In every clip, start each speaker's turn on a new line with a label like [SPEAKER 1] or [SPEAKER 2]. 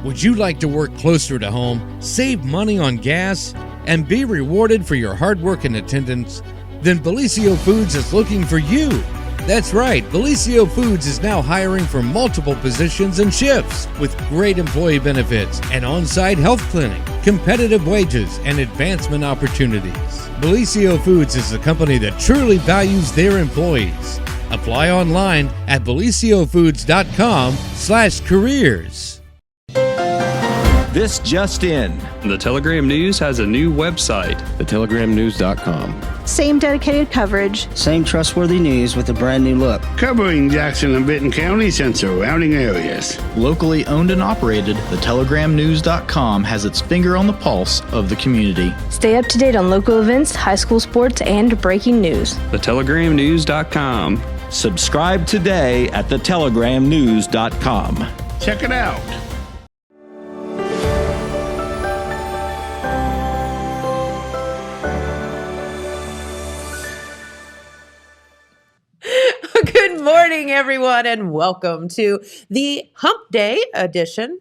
[SPEAKER 1] Would you like to work closer to home, save money on gas, and be rewarded for your hard work and attendance? Then Bellisio Foods is looking for you. That's right, Bellisio Foods is now hiring for multiple positions and shifts with great employee benefits, an on-site health clinic, competitive wages, and advancement opportunities. Bellisio Foods is a company that truly values their employees. Apply online at belisiofoods.com/careers.
[SPEAKER 2] This just in.
[SPEAKER 3] The Telegram News has a new website.
[SPEAKER 4] thetelegramnews.com.
[SPEAKER 5] Same dedicated coverage.
[SPEAKER 6] Same trustworthy news with a brand new look.
[SPEAKER 7] Covering Jackson and Benton counties and surrounding areas.
[SPEAKER 8] Locally owned and operated, thetelegramnews.com has its finger on the pulse of the community.
[SPEAKER 5] Stay up to date on local events, high school sports, and breaking news.
[SPEAKER 3] thetelegramnews.com.
[SPEAKER 2] Subscribe today at thetelegramnews.com.
[SPEAKER 7] Check it out.
[SPEAKER 9] Good morning, everyone, and welcome to the Hump Day edition.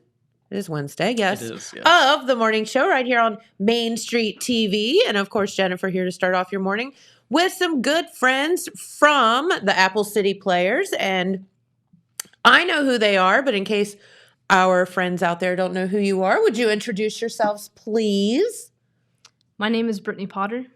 [SPEAKER 9] It is Wednesday, yes,
[SPEAKER 4] It is, yes.
[SPEAKER 9] of the morning show right here on Main Street TV. And of course, Jennifer here to start off your morning with some good friends from the Apple City Players. And I know who they are, but in case our friends out there don't know who you are, would you introduce yourselves, please?
[SPEAKER 10] My name is Brittany Potter.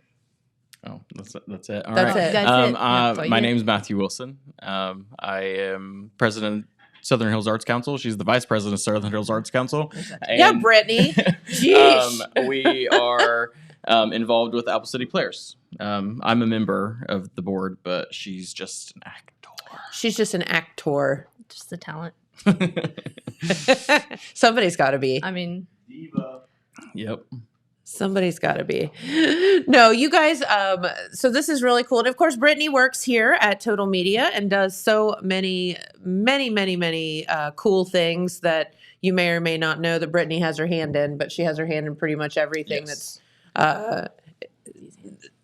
[SPEAKER 4] Oh, that's it. All
[SPEAKER 9] That's
[SPEAKER 4] right.
[SPEAKER 9] it.
[SPEAKER 10] That's it. That's all you
[SPEAKER 4] My
[SPEAKER 10] get.
[SPEAKER 4] name is Matthew Wilson. I am president of Southern Hills Arts Council. She's the vice president of Southern Hills Arts Council.
[SPEAKER 9] Yeah,
[SPEAKER 4] And,
[SPEAKER 9] Brittany. Jeez.
[SPEAKER 4] we are involved with Apple City Players. I'm a member of the board, but she's just an actor.
[SPEAKER 9] She's just an actor.
[SPEAKER 10] Just the talent.
[SPEAKER 9] Somebody's got to be.
[SPEAKER 10] I mean,
[SPEAKER 4] Yep.
[SPEAKER 9] Somebody's got to be. No, you guys, so this is really cool. And of course, Brittany works here at Total Media and does so many cool things that you may or may not know that Brittany has her hand in, but she has her hand in pretty much everything
[SPEAKER 4] Yes.
[SPEAKER 9] that's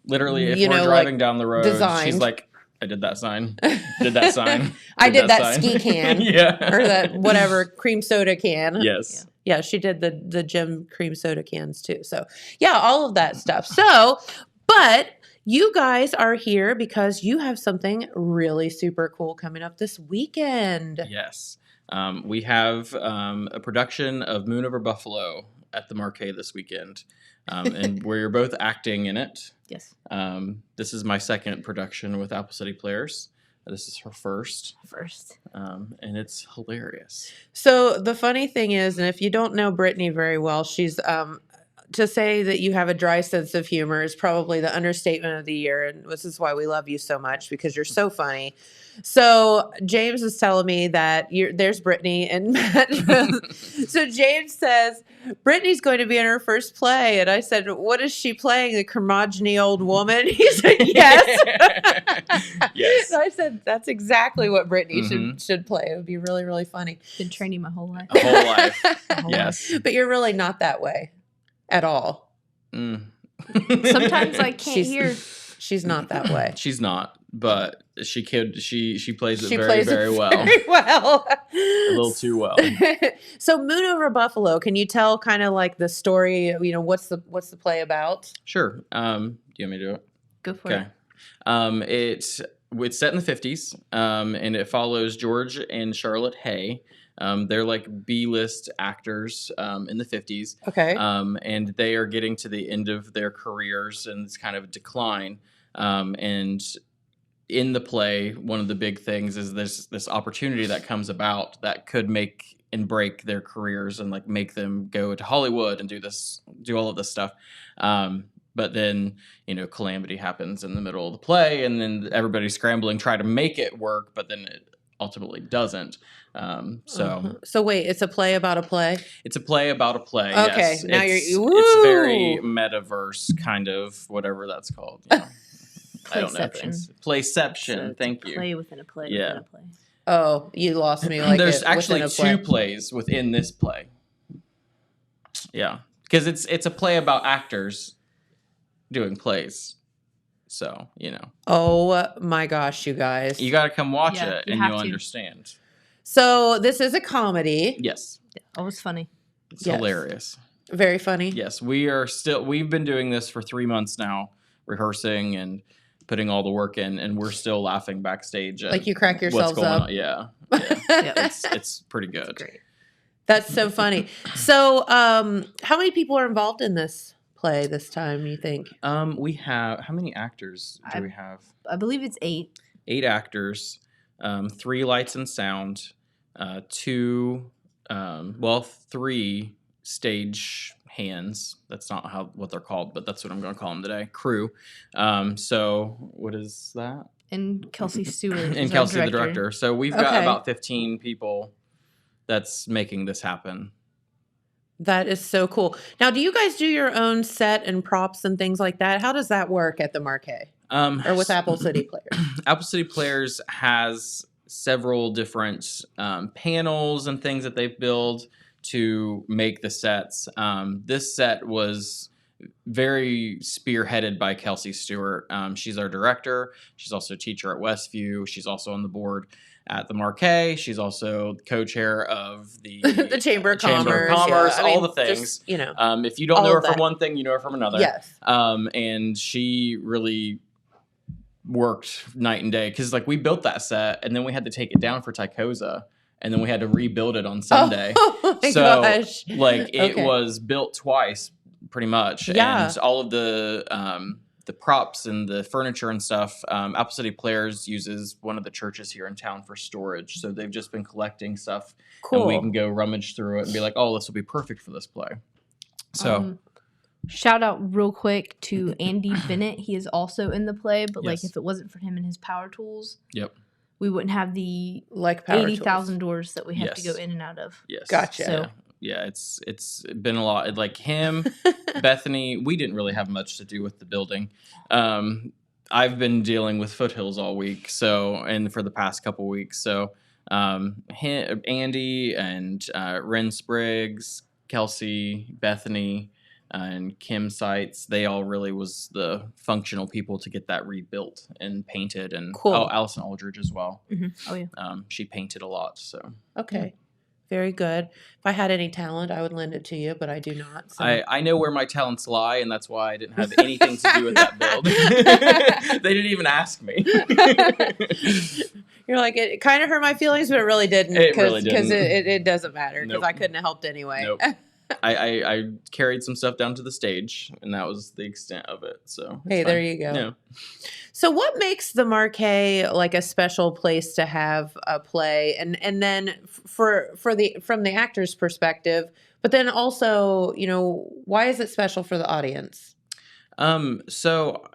[SPEAKER 4] Literally, if
[SPEAKER 9] you
[SPEAKER 4] we're
[SPEAKER 9] know,
[SPEAKER 4] driving
[SPEAKER 9] like,
[SPEAKER 4] down the road,
[SPEAKER 9] designed.
[SPEAKER 4] she's like, I did that sign. Did that sign.
[SPEAKER 9] I did that
[SPEAKER 4] sign.
[SPEAKER 9] ski can.
[SPEAKER 4] Yeah.
[SPEAKER 9] Or that whatever cream soda can.
[SPEAKER 4] Yes.
[SPEAKER 9] Yeah, she did the gym cream soda cans too. So yeah, all of that stuff. So, but you guys are here because you have something really super cool coming up this weekend.
[SPEAKER 4] Yes. We have a production of Moon Over Buffalo at the Markay this weekend. And we're both acting in it.
[SPEAKER 10] yes.
[SPEAKER 4] This is my second production with Apple City Players. This is her first. And it's hilarious.
[SPEAKER 9] So the funny thing is, and if you don't know Brittany very well, she's to say that you have a dry sense of humor is probably the understatement of the year. And this is why we love you so much, because you're so funny. So James was telling me that there's Brittany and Matt. So James says, Brittany's going to be in her first play. And I said, what is she playing? The curmudgeon old woman? He said, yes.
[SPEAKER 4] Yes.
[SPEAKER 9] So I said, that's exactly what Brittany should play. It would be really, really funny.
[SPEAKER 10] Been training my whole life.
[SPEAKER 4] A whole life.
[SPEAKER 10] whole
[SPEAKER 4] Yes.
[SPEAKER 9] But you're really not that way at all.
[SPEAKER 4] Mm.
[SPEAKER 10] Sometimes I can't hear.
[SPEAKER 9] She's not that way.
[SPEAKER 4] She's not, but she could. She plays it
[SPEAKER 9] She
[SPEAKER 4] very,
[SPEAKER 9] plays
[SPEAKER 4] very
[SPEAKER 9] it
[SPEAKER 4] well.
[SPEAKER 9] very well.
[SPEAKER 4] A little too well.
[SPEAKER 9] So Moon Over Buffalo, can you tell kind of like the story, you know, what's the play about?
[SPEAKER 4] Sure. Do you want me to do it?
[SPEAKER 10] Go for
[SPEAKER 4] Okay.
[SPEAKER 10] it.
[SPEAKER 4] It's set in the 50s, and it follows George and Charlotte Hay. They're like B-list actors in the 50s.
[SPEAKER 9] Okay.
[SPEAKER 4] And they are getting to the end of their careers and it's kind of a decline. And in the play, one of the big things is this opportunity that comes about that could make and break their careers and like make them go to Hollywood and do all of this stuff. But then, you know, calamity happens in the middle of the play and then everybody's scrambling, try to make it work, but then it ultimately doesn't.
[SPEAKER 9] So wait, it's a play about a play?
[SPEAKER 4] It's a play about a play.
[SPEAKER 9] Okay,
[SPEAKER 4] Yes.
[SPEAKER 9] now
[SPEAKER 4] it's very metaverse kind of whatever that's called. You know? I don't know
[SPEAKER 10] Playception.
[SPEAKER 4] things. Playception.
[SPEAKER 10] So
[SPEAKER 4] Thank you.
[SPEAKER 10] Play within a play.
[SPEAKER 4] Yeah.
[SPEAKER 10] Within a play.
[SPEAKER 9] Oh, you lost me. Like
[SPEAKER 4] There's
[SPEAKER 9] it
[SPEAKER 4] actually
[SPEAKER 9] within a
[SPEAKER 4] two
[SPEAKER 9] play.
[SPEAKER 4] plays within this play. Yeah, because it's a play about actors doing plays. So you know.
[SPEAKER 9] Oh my gosh, you guys!
[SPEAKER 4] You got to come watch
[SPEAKER 10] Yeah,
[SPEAKER 4] it
[SPEAKER 10] you
[SPEAKER 4] and
[SPEAKER 10] have
[SPEAKER 4] you'll
[SPEAKER 10] to.
[SPEAKER 4] understand.
[SPEAKER 9] So this is a comedy.
[SPEAKER 4] Yes.
[SPEAKER 10] Oh, it's funny.
[SPEAKER 4] It's hilarious.
[SPEAKER 9] Very funny.
[SPEAKER 4] Yes, we've been doing this for 3 months now, rehearsing and putting all the work in, and we're still laughing backstage. At
[SPEAKER 9] Like you crack yourselves
[SPEAKER 4] what's going
[SPEAKER 9] up.
[SPEAKER 4] On. Yeah. It's pretty good.
[SPEAKER 10] That's great.
[SPEAKER 9] That's so funny. So, how many people are involved in this play this time, you think?
[SPEAKER 4] We have, how many actors do we have?
[SPEAKER 10] I believe it's 8.
[SPEAKER 4] 8 actors, 3 lights and sound, 3 stage hands. That's not what they're called, but that's what I'm going to call them today. Crew. So what is that?
[SPEAKER 10] And Kelsey Stewart.
[SPEAKER 4] And Kelsey, the director. So we've got about 15 people that's making this happen.
[SPEAKER 9] That is so cool. Now, do you guys do your own set and props and things like that? How does that work at the Markay or with Apple City Players?
[SPEAKER 4] Apple City Players has several different panels and things that they've built to make the sets. This set was very spearheaded by Kelsey Stewart. She's our director. She's also a teacher at Westview. She's also on the board at the Markay. She's also co-chair of the
[SPEAKER 9] the Chamber of Commerce.
[SPEAKER 4] Yeah. All the things.
[SPEAKER 9] Just, you know,
[SPEAKER 4] if you don't know her from one thing, you know her from another.
[SPEAKER 9] Yes.
[SPEAKER 4] And she really worked night and day because like we built that set and then we had to take it down for Tycosa and then we had to rebuild it on Sunday.
[SPEAKER 9] Oh my
[SPEAKER 4] so
[SPEAKER 9] gosh.
[SPEAKER 4] like it was built twice pretty much.
[SPEAKER 9] Yeah.
[SPEAKER 4] And all of the props and the furniture and stuff, Apple City Players uses one of the churches here in town for storage. So they've just been collecting stuff.
[SPEAKER 9] Cool.
[SPEAKER 4] And we can go rummage through it and be like, oh, this will be perfect for this play. So
[SPEAKER 10] shout out real quick to Andy Bennett. He is also in the play, but like
[SPEAKER 4] Yes.
[SPEAKER 10] if it wasn't for him and his power tools,
[SPEAKER 4] Yep.
[SPEAKER 10] we wouldn't have the
[SPEAKER 9] Like power
[SPEAKER 10] 80,000 doors that we have to
[SPEAKER 4] Yes.
[SPEAKER 10] go in and out of.
[SPEAKER 4] Yes.
[SPEAKER 9] Gotcha.
[SPEAKER 10] So
[SPEAKER 4] Yeah, it's been a lot. Like him, Bethany, we didn't really have much to do with the building. I've been dealing with Foothills all week, and for the past couple weeks. So Andy and Wren Spriggs, Kelsey, Bethany, and Kim Seitz, they all really was the functional people to get that rebuilt and painted. And
[SPEAKER 9] Cool.
[SPEAKER 4] Allison Aldridge as well.
[SPEAKER 10] mhm. Oh yeah.
[SPEAKER 4] She painted a lot. So
[SPEAKER 9] Okay. Very good. If I had any talent, I would lend it to you, but I do not. So.
[SPEAKER 4] I know where my talents lie, and that's why I didn't have anything to do with that build. They didn't even ask me.
[SPEAKER 9] You're like, it kind of hurt my feelings, but it really didn't.
[SPEAKER 4] It really
[SPEAKER 9] Because
[SPEAKER 4] didn't.
[SPEAKER 9] it doesn't matter because
[SPEAKER 4] Nope.
[SPEAKER 9] I couldn't have helped anyway.
[SPEAKER 4] Nope. I carried some stuff down to the stage, and that was the extent of it. So it's
[SPEAKER 9] Hey, there
[SPEAKER 4] fine.
[SPEAKER 9] you go.
[SPEAKER 4] Yeah.
[SPEAKER 9] So what makes the Markay like a special place to have a play? And then from the actor's perspective, but then also, you know, why is it special for the audience?
[SPEAKER 4] So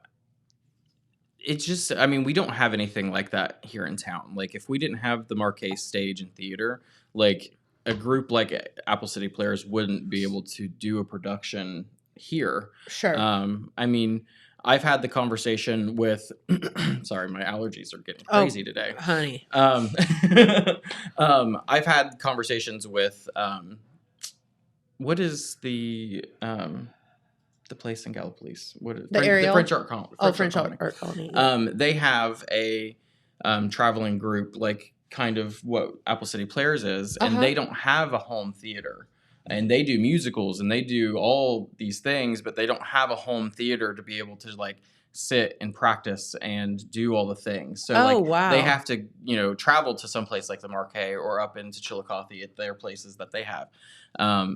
[SPEAKER 4] it's just, I mean, we don't have anything like that here in town. Like if we didn't have the Markay stage and theater, like a group like Apple City Players wouldn't be able to do a production here.
[SPEAKER 9] Sure.
[SPEAKER 4] I mean, I've had the conversation with, sorry, my allergies are getting crazy today.
[SPEAKER 9] Honey.
[SPEAKER 4] I've had conversations with, what is the place in Gallipolis?
[SPEAKER 9] The Ariel?
[SPEAKER 4] The French Art Colony.
[SPEAKER 9] French Art Colony.
[SPEAKER 4] They have a traveling group, like kind of what Apple City Players is, and they don't have a home theater. And they do musicals and they do all these things, but they don't have a home theater to be able to like sit and practice and do all the things. So
[SPEAKER 9] wow.
[SPEAKER 4] They have to, you know, travel to some place like the Markay or up into Chillicothe at their places that they have.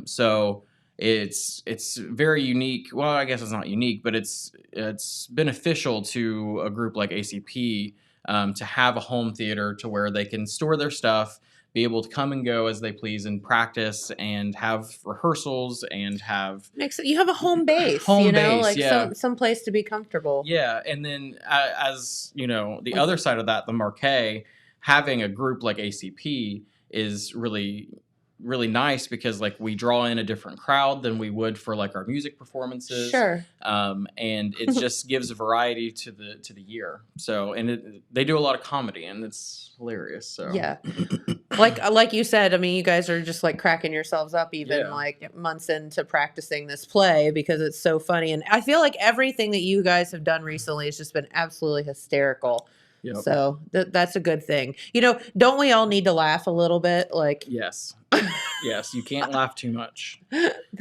[SPEAKER 4] So it's very unique. Well, I guess it's not unique, but it's beneficial to a group like ACP to have a home theater to where they can store their stuff, be able to come and go as they please and practice and have rehearsals and have
[SPEAKER 9] You have a home base, some place to be comfortable.
[SPEAKER 4] Yeah. And then as you know, the other side of that, the Markay, having a group like ACP is really, really nice because like we draw in a different crowd than we would for like our music performances.
[SPEAKER 9] Sure.
[SPEAKER 4] And it just gives a variety to the year. So, and they do a lot of comedy and it's hilarious. So
[SPEAKER 9] yeah, like you said, I mean, you guys are just like cracking yourselves up even like months into practicing this play because it's so funny. And I feel like everything that you guys have done recently has just been absolutely hysterical. Yep. So that's a good thing. You know, don't we all need to laugh a little bit? Like,
[SPEAKER 4] yes, Yes, you can't laugh too much.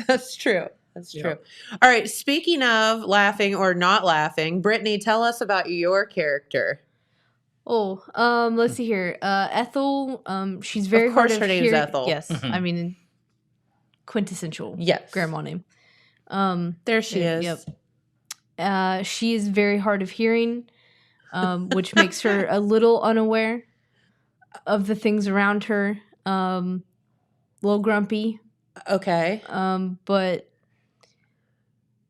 [SPEAKER 9] That's true. That's true. All right. Speaking of laughing or not laughing, Brittany, tell us about your character.
[SPEAKER 10] Oh, let's see here. Ethel, she's very
[SPEAKER 9] Of course
[SPEAKER 10] hard
[SPEAKER 9] her
[SPEAKER 10] of
[SPEAKER 9] name's
[SPEAKER 10] hearing.
[SPEAKER 9] Ethel.
[SPEAKER 10] Yes, I mean quintessential.
[SPEAKER 9] Yes.
[SPEAKER 10] grandma name.
[SPEAKER 9] There she is.
[SPEAKER 10] Yep. She is very hard of hearing, which makes her a little unaware of the things around her. A little grumpy.
[SPEAKER 9] Okay.
[SPEAKER 10] But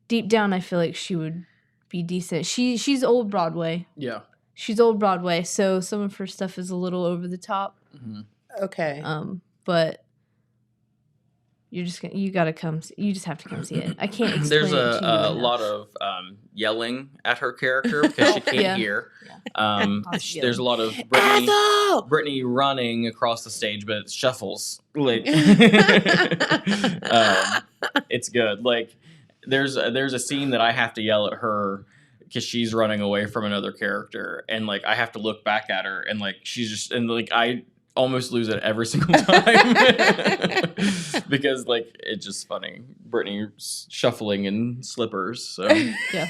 [SPEAKER 10] deep down, I feel like she would be decent. She's old Broadway.
[SPEAKER 4] Yeah.
[SPEAKER 10] She's old Broadway, so some of her stuff is a little over the top.
[SPEAKER 9] Okay.
[SPEAKER 10] But you just have to come see it. I can't explain
[SPEAKER 4] There's
[SPEAKER 10] it to you
[SPEAKER 4] a
[SPEAKER 10] enough.
[SPEAKER 4] lot of yelling at her character because she can't hear. There's a lot of Brittany running across the stage, but it shuffles. Like, it's good. Like, there's a scene that I have to yell at her because she's running away from another character, and like I have to look back at her, and like she's just, and like I almost lose it every single time because like it's just funny. Brittany shuffling in slippers. So
[SPEAKER 10] Yeah.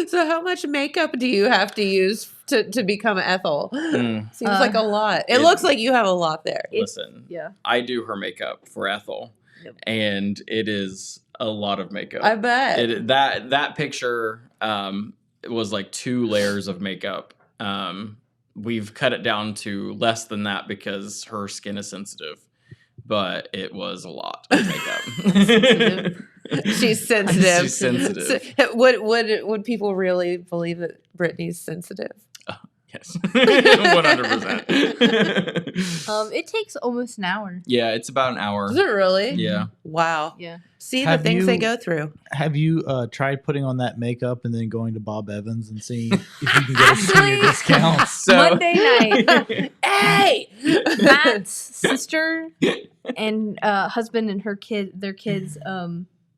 [SPEAKER 9] So how much makeup do you have to use to become Ethel? Seems like a lot. It looks like you have a lot there.
[SPEAKER 4] Listen, I do her makeup for Ethel, and it is a lot of makeup.
[SPEAKER 9] I bet.
[SPEAKER 4] That picture was like 2 layers of makeup. We've cut it down to less than that because her skin is sensitive, but it was a lot of makeup.
[SPEAKER 9] She's sensitive.
[SPEAKER 4] She's sensitive.
[SPEAKER 9] So, would people really believe that Brittany's sensitive?
[SPEAKER 4] Yes, 100%.
[SPEAKER 10] It takes almost an hour.
[SPEAKER 4] Yeah, it's about an hour.
[SPEAKER 9] Is it really?
[SPEAKER 4] Yeah.
[SPEAKER 9] Wow.
[SPEAKER 10] Yeah.
[SPEAKER 9] See the things they go through.
[SPEAKER 11] Have you tried putting on that makeup and then going to Bob Evans and seeing if you can get a senior discount?
[SPEAKER 4] So
[SPEAKER 10] Monday night,
[SPEAKER 9] hey,
[SPEAKER 10] Matt's sister and husband and their kids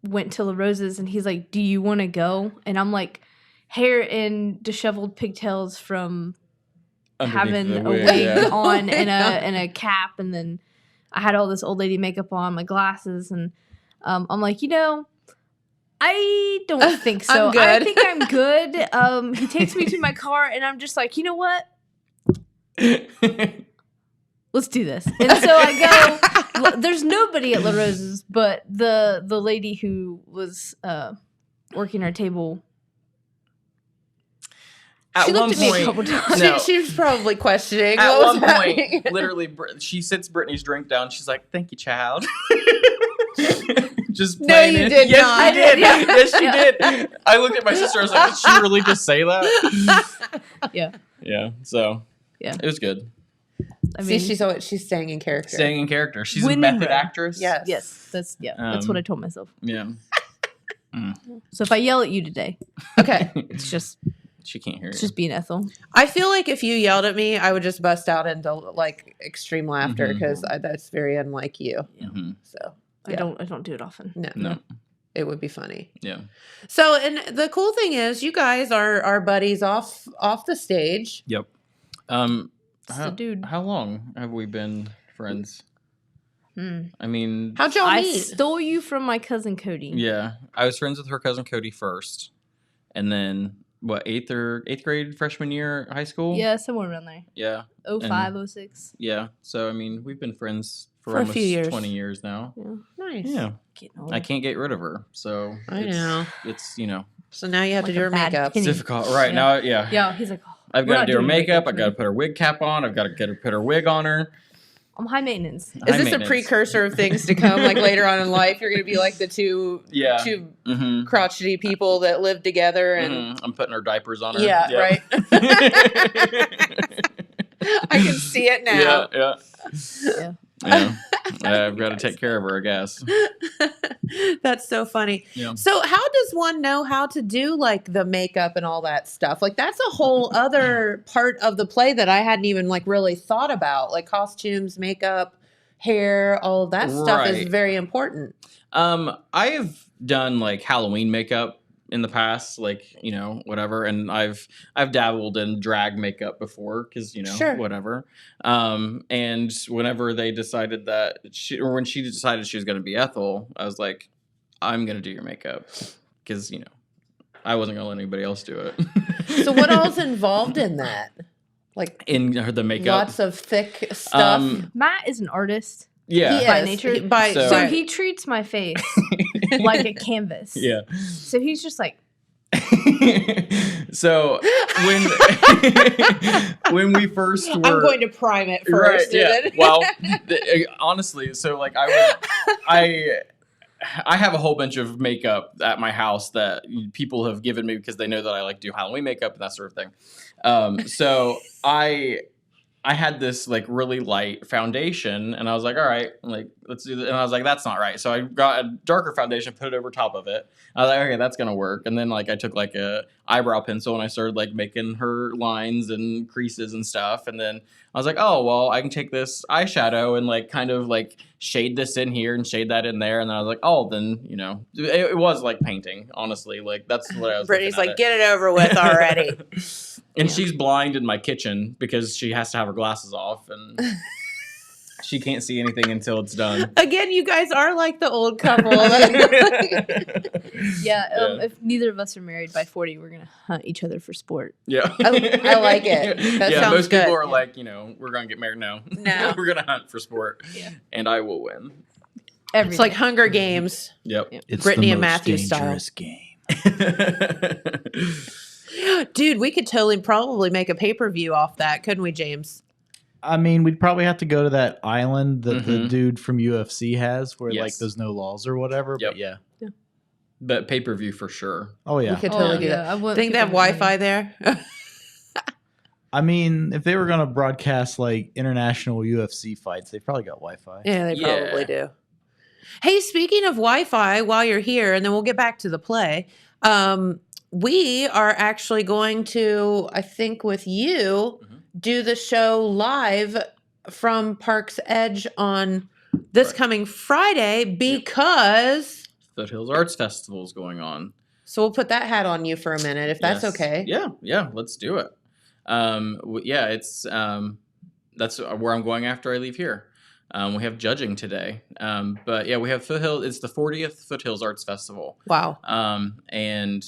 [SPEAKER 10] went to La Rosa's, and he's like, "Do you want to go?" And I'm like, hair in disheveled pigtails from having a wig on and a cap, and then I had all this old lady makeup on, my glasses, and I'm like, I don't think so.
[SPEAKER 9] I'm good.
[SPEAKER 10] I think I'm good. He takes me to my car, and I'm just like, you know what? Let's do this. And so I go. There's nobody at La Rosa's, but the lady who was working our table.
[SPEAKER 4] At
[SPEAKER 10] She
[SPEAKER 4] one
[SPEAKER 10] looked at me a
[SPEAKER 4] point,
[SPEAKER 10] couple times.
[SPEAKER 4] no.
[SPEAKER 9] She was probably questioning.
[SPEAKER 4] At
[SPEAKER 9] what was
[SPEAKER 4] one
[SPEAKER 9] happening.
[SPEAKER 4] point, literally, she sits Brittany's drink down. She's like, "Thank you, child." Just
[SPEAKER 9] No,
[SPEAKER 4] playing
[SPEAKER 9] you
[SPEAKER 4] it.
[SPEAKER 9] did
[SPEAKER 4] Yes,
[SPEAKER 9] not.
[SPEAKER 4] she did.
[SPEAKER 10] Yeah.
[SPEAKER 4] Yes, she did. I looked at my sister. I was like, "Did she really just say that?"
[SPEAKER 10] Yeah.
[SPEAKER 4] Yeah. So
[SPEAKER 10] Yeah.
[SPEAKER 4] it was good.
[SPEAKER 10] I mean,
[SPEAKER 9] See, she's staying in character.
[SPEAKER 4] Staying in character. She's a
[SPEAKER 10] Winning
[SPEAKER 4] method
[SPEAKER 10] her.
[SPEAKER 4] actress.
[SPEAKER 9] Yes.
[SPEAKER 10] that's what I told myself.
[SPEAKER 4] Yeah.
[SPEAKER 10] So if I yell at you today,
[SPEAKER 9] Okay.
[SPEAKER 10] it's just
[SPEAKER 4] She can't hear
[SPEAKER 10] it's
[SPEAKER 4] you.
[SPEAKER 10] just being Ethel.
[SPEAKER 9] I feel like if you yelled at me, I would just bust out into like extreme laughter because that's very unlike you.
[SPEAKER 4] Mhm.
[SPEAKER 9] So
[SPEAKER 10] I don't do it often.
[SPEAKER 4] No.
[SPEAKER 9] It would be funny.
[SPEAKER 4] Yeah.
[SPEAKER 9] So, and the cool thing is, you guys are buddies off the stage.
[SPEAKER 4] Yep.
[SPEAKER 10] The dude.
[SPEAKER 4] How long have we been friends? I mean,
[SPEAKER 9] How'd y'all
[SPEAKER 10] I
[SPEAKER 9] meet?
[SPEAKER 10] stole you from my cousin Cody.
[SPEAKER 4] yeah, I was friends with her cousin Cody first, and then eighth grade freshman year high school.
[SPEAKER 10] Yeah, somewhere around there.
[SPEAKER 4] Yeah.
[SPEAKER 10] 05, 06.
[SPEAKER 4] Yeah. So I mean, we've been friends for
[SPEAKER 9] For a
[SPEAKER 4] almost
[SPEAKER 9] few years.
[SPEAKER 4] 20 years now.
[SPEAKER 10] Yeah.
[SPEAKER 9] Nice.
[SPEAKER 4] Yeah.
[SPEAKER 10] Getting old.
[SPEAKER 4] I can't get rid of her, so
[SPEAKER 9] I know.
[SPEAKER 4] it's
[SPEAKER 9] So now you have
[SPEAKER 10] Like
[SPEAKER 9] to do
[SPEAKER 10] a
[SPEAKER 9] her
[SPEAKER 10] bad
[SPEAKER 9] makeup.
[SPEAKER 10] penny.
[SPEAKER 4] difficult. Right
[SPEAKER 10] Yeah.
[SPEAKER 4] now, yeah.
[SPEAKER 10] Yeah, he's like, oh,
[SPEAKER 4] I've
[SPEAKER 10] we're
[SPEAKER 4] got
[SPEAKER 10] not
[SPEAKER 4] to do her
[SPEAKER 10] doing
[SPEAKER 4] makeup. I've
[SPEAKER 10] for
[SPEAKER 4] got to
[SPEAKER 10] me.
[SPEAKER 4] put her wig cap on. I've got to get her put her wig on her.
[SPEAKER 10] I'm high maintenance.
[SPEAKER 9] Is
[SPEAKER 4] High
[SPEAKER 9] this a
[SPEAKER 4] maintenance.
[SPEAKER 9] precursor of things to come? Like later on in life, you're going to be like the two
[SPEAKER 4] Mm-hmm.
[SPEAKER 9] crotchety people that live together, and
[SPEAKER 4] Mm-hmm. I'm putting her diapers on her.
[SPEAKER 9] yeah,
[SPEAKER 4] Yep.
[SPEAKER 9] right. I can see it now.
[SPEAKER 4] Yeah. Yeah. I've got to take care of her, I guess.
[SPEAKER 9] That's so funny.
[SPEAKER 4] Yeah.
[SPEAKER 9] So how does one know how to do like the makeup and all that stuff? Like that's a whole other part of the play that I hadn't even like really thought about. Like costumes, makeup, hair, all of that stuff is
[SPEAKER 4] Right.
[SPEAKER 9] very important.
[SPEAKER 4] I have done like Halloween makeup in the past, like, you know, whatever. And I've dabbled in drag makeup before because, you know,
[SPEAKER 9] Sure.
[SPEAKER 4] whatever. And whenever they decided that when she decided she was going to be Ethel, I was like, I'm going to do your makeup because, you know, I wasn't going to let anybody else do it.
[SPEAKER 9] So what all's involved in that? Like
[SPEAKER 4] in the makeup?
[SPEAKER 9] Lots of thick stuff.
[SPEAKER 10] Matt is an artist.
[SPEAKER 4] Yeah.
[SPEAKER 9] He
[SPEAKER 10] By
[SPEAKER 9] is.
[SPEAKER 10] nature.
[SPEAKER 4] So
[SPEAKER 10] He treats my face like a canvas.
[SPEAKER 4] Yeah.
[SPEAKER 10] So he's just like,
[SPEAKER 4] so when we first were,
[SPEAKER 9] I'm going to prime it first.
[SPEAKER 4] Right, yeah. Well, honestly, so like I have a whole bunch of makeup at my house that people have given me because they know that I like do Halloween makeup and that sort of thing. So I had this like really light foundation and I was like, all right, like let's do this. And I was like, that's not right. So I got a darker foundation, put it over top of it. I was like, okay, that's going to work. And then like I took like a eyebrow pencil and I started like making her lines and creases and stuff. And then I was like, oh, well, I can take this eyeshadow and like kind of like shade this in here and shade that in there. And then I was like, oh, then, you know, it was like painting, honestly. Like that's what I was
[SPEAKER 9] Brittany's like, get it over with already.
[SPEAKER 4] And she's blind in my kitchen because she has to have her glasses off and she can't see anything until it's done.
[SPEAKER 9] Again, you guys are like the old couple.
[SPEAKER 10] If neither of us are married by 40, we're going to hunt each other for sport.
[SPEAKER 4] Yeah.
[SPEAKER 9] I like it. That sounds
[SPEAKER 4] most
[SPEAKER 9] good.
[SPEAKER 4] people are like, you know, we're going to get married. No. We're going to hunt for sport.
[SPEAKER 10] Yeah.
[SPEAKER 4] And I will win.
[SPEAKER 9] It's like Hunger Games.
[SPEAKER 4] Yep.
[SPEAKER 11] It's
[SPEAKER 9] Brittany
[SPEAKER 11] the
[SPEAKER 9] and
[SPEAKER 11] most
[SPEAKER 9] Matthew style.
[SPEAKER 11] dangerous game.
[SPEAKER 9] Dude, we could totally probably make a pay-per-view off that, couldn't we, James?
[SPEAKER 11] I mean, we'd probably have to go to that island that the dude from UFC has where like there's no laws or whatever.
[SPEAKER 4] Yep.
[SPEAKER 11] But yeah.
[SPEAKER 4] But pay-per-view for sure.
[SPEAKER 11] Oh, yeah.
[SPEAKER 9] We could totally do that.
[SPEAKER 10] I
[SPEAKER 9] Think they have Wi-Fi there?
[SPEAKER 11] I mean, if they were going to broadcast like international UFC fights, they probably got Wi-Fi.
[SPEAKER 9] Yeah, they probably do. Hey, speaking of Wi-Fi, while you're here, and then we'll get back to the play, we are actually going to, I think with you, do the show live from Park's Edge on this coming Friday because
[SPEAKER 4] Foothills Arts Festival is going on.
[SPEAKER 9] So we'll put that hat on you for a minute, if that's okay.
[SPEAKER 4] Yeah, let's do it. It's that's where I'm going after I leave here. We have judging today. But yeah, we have Foothills. It's the 40th Foothills Arts Festival.
[SPEAKER 9] Wow.
[SPEAKER 4] And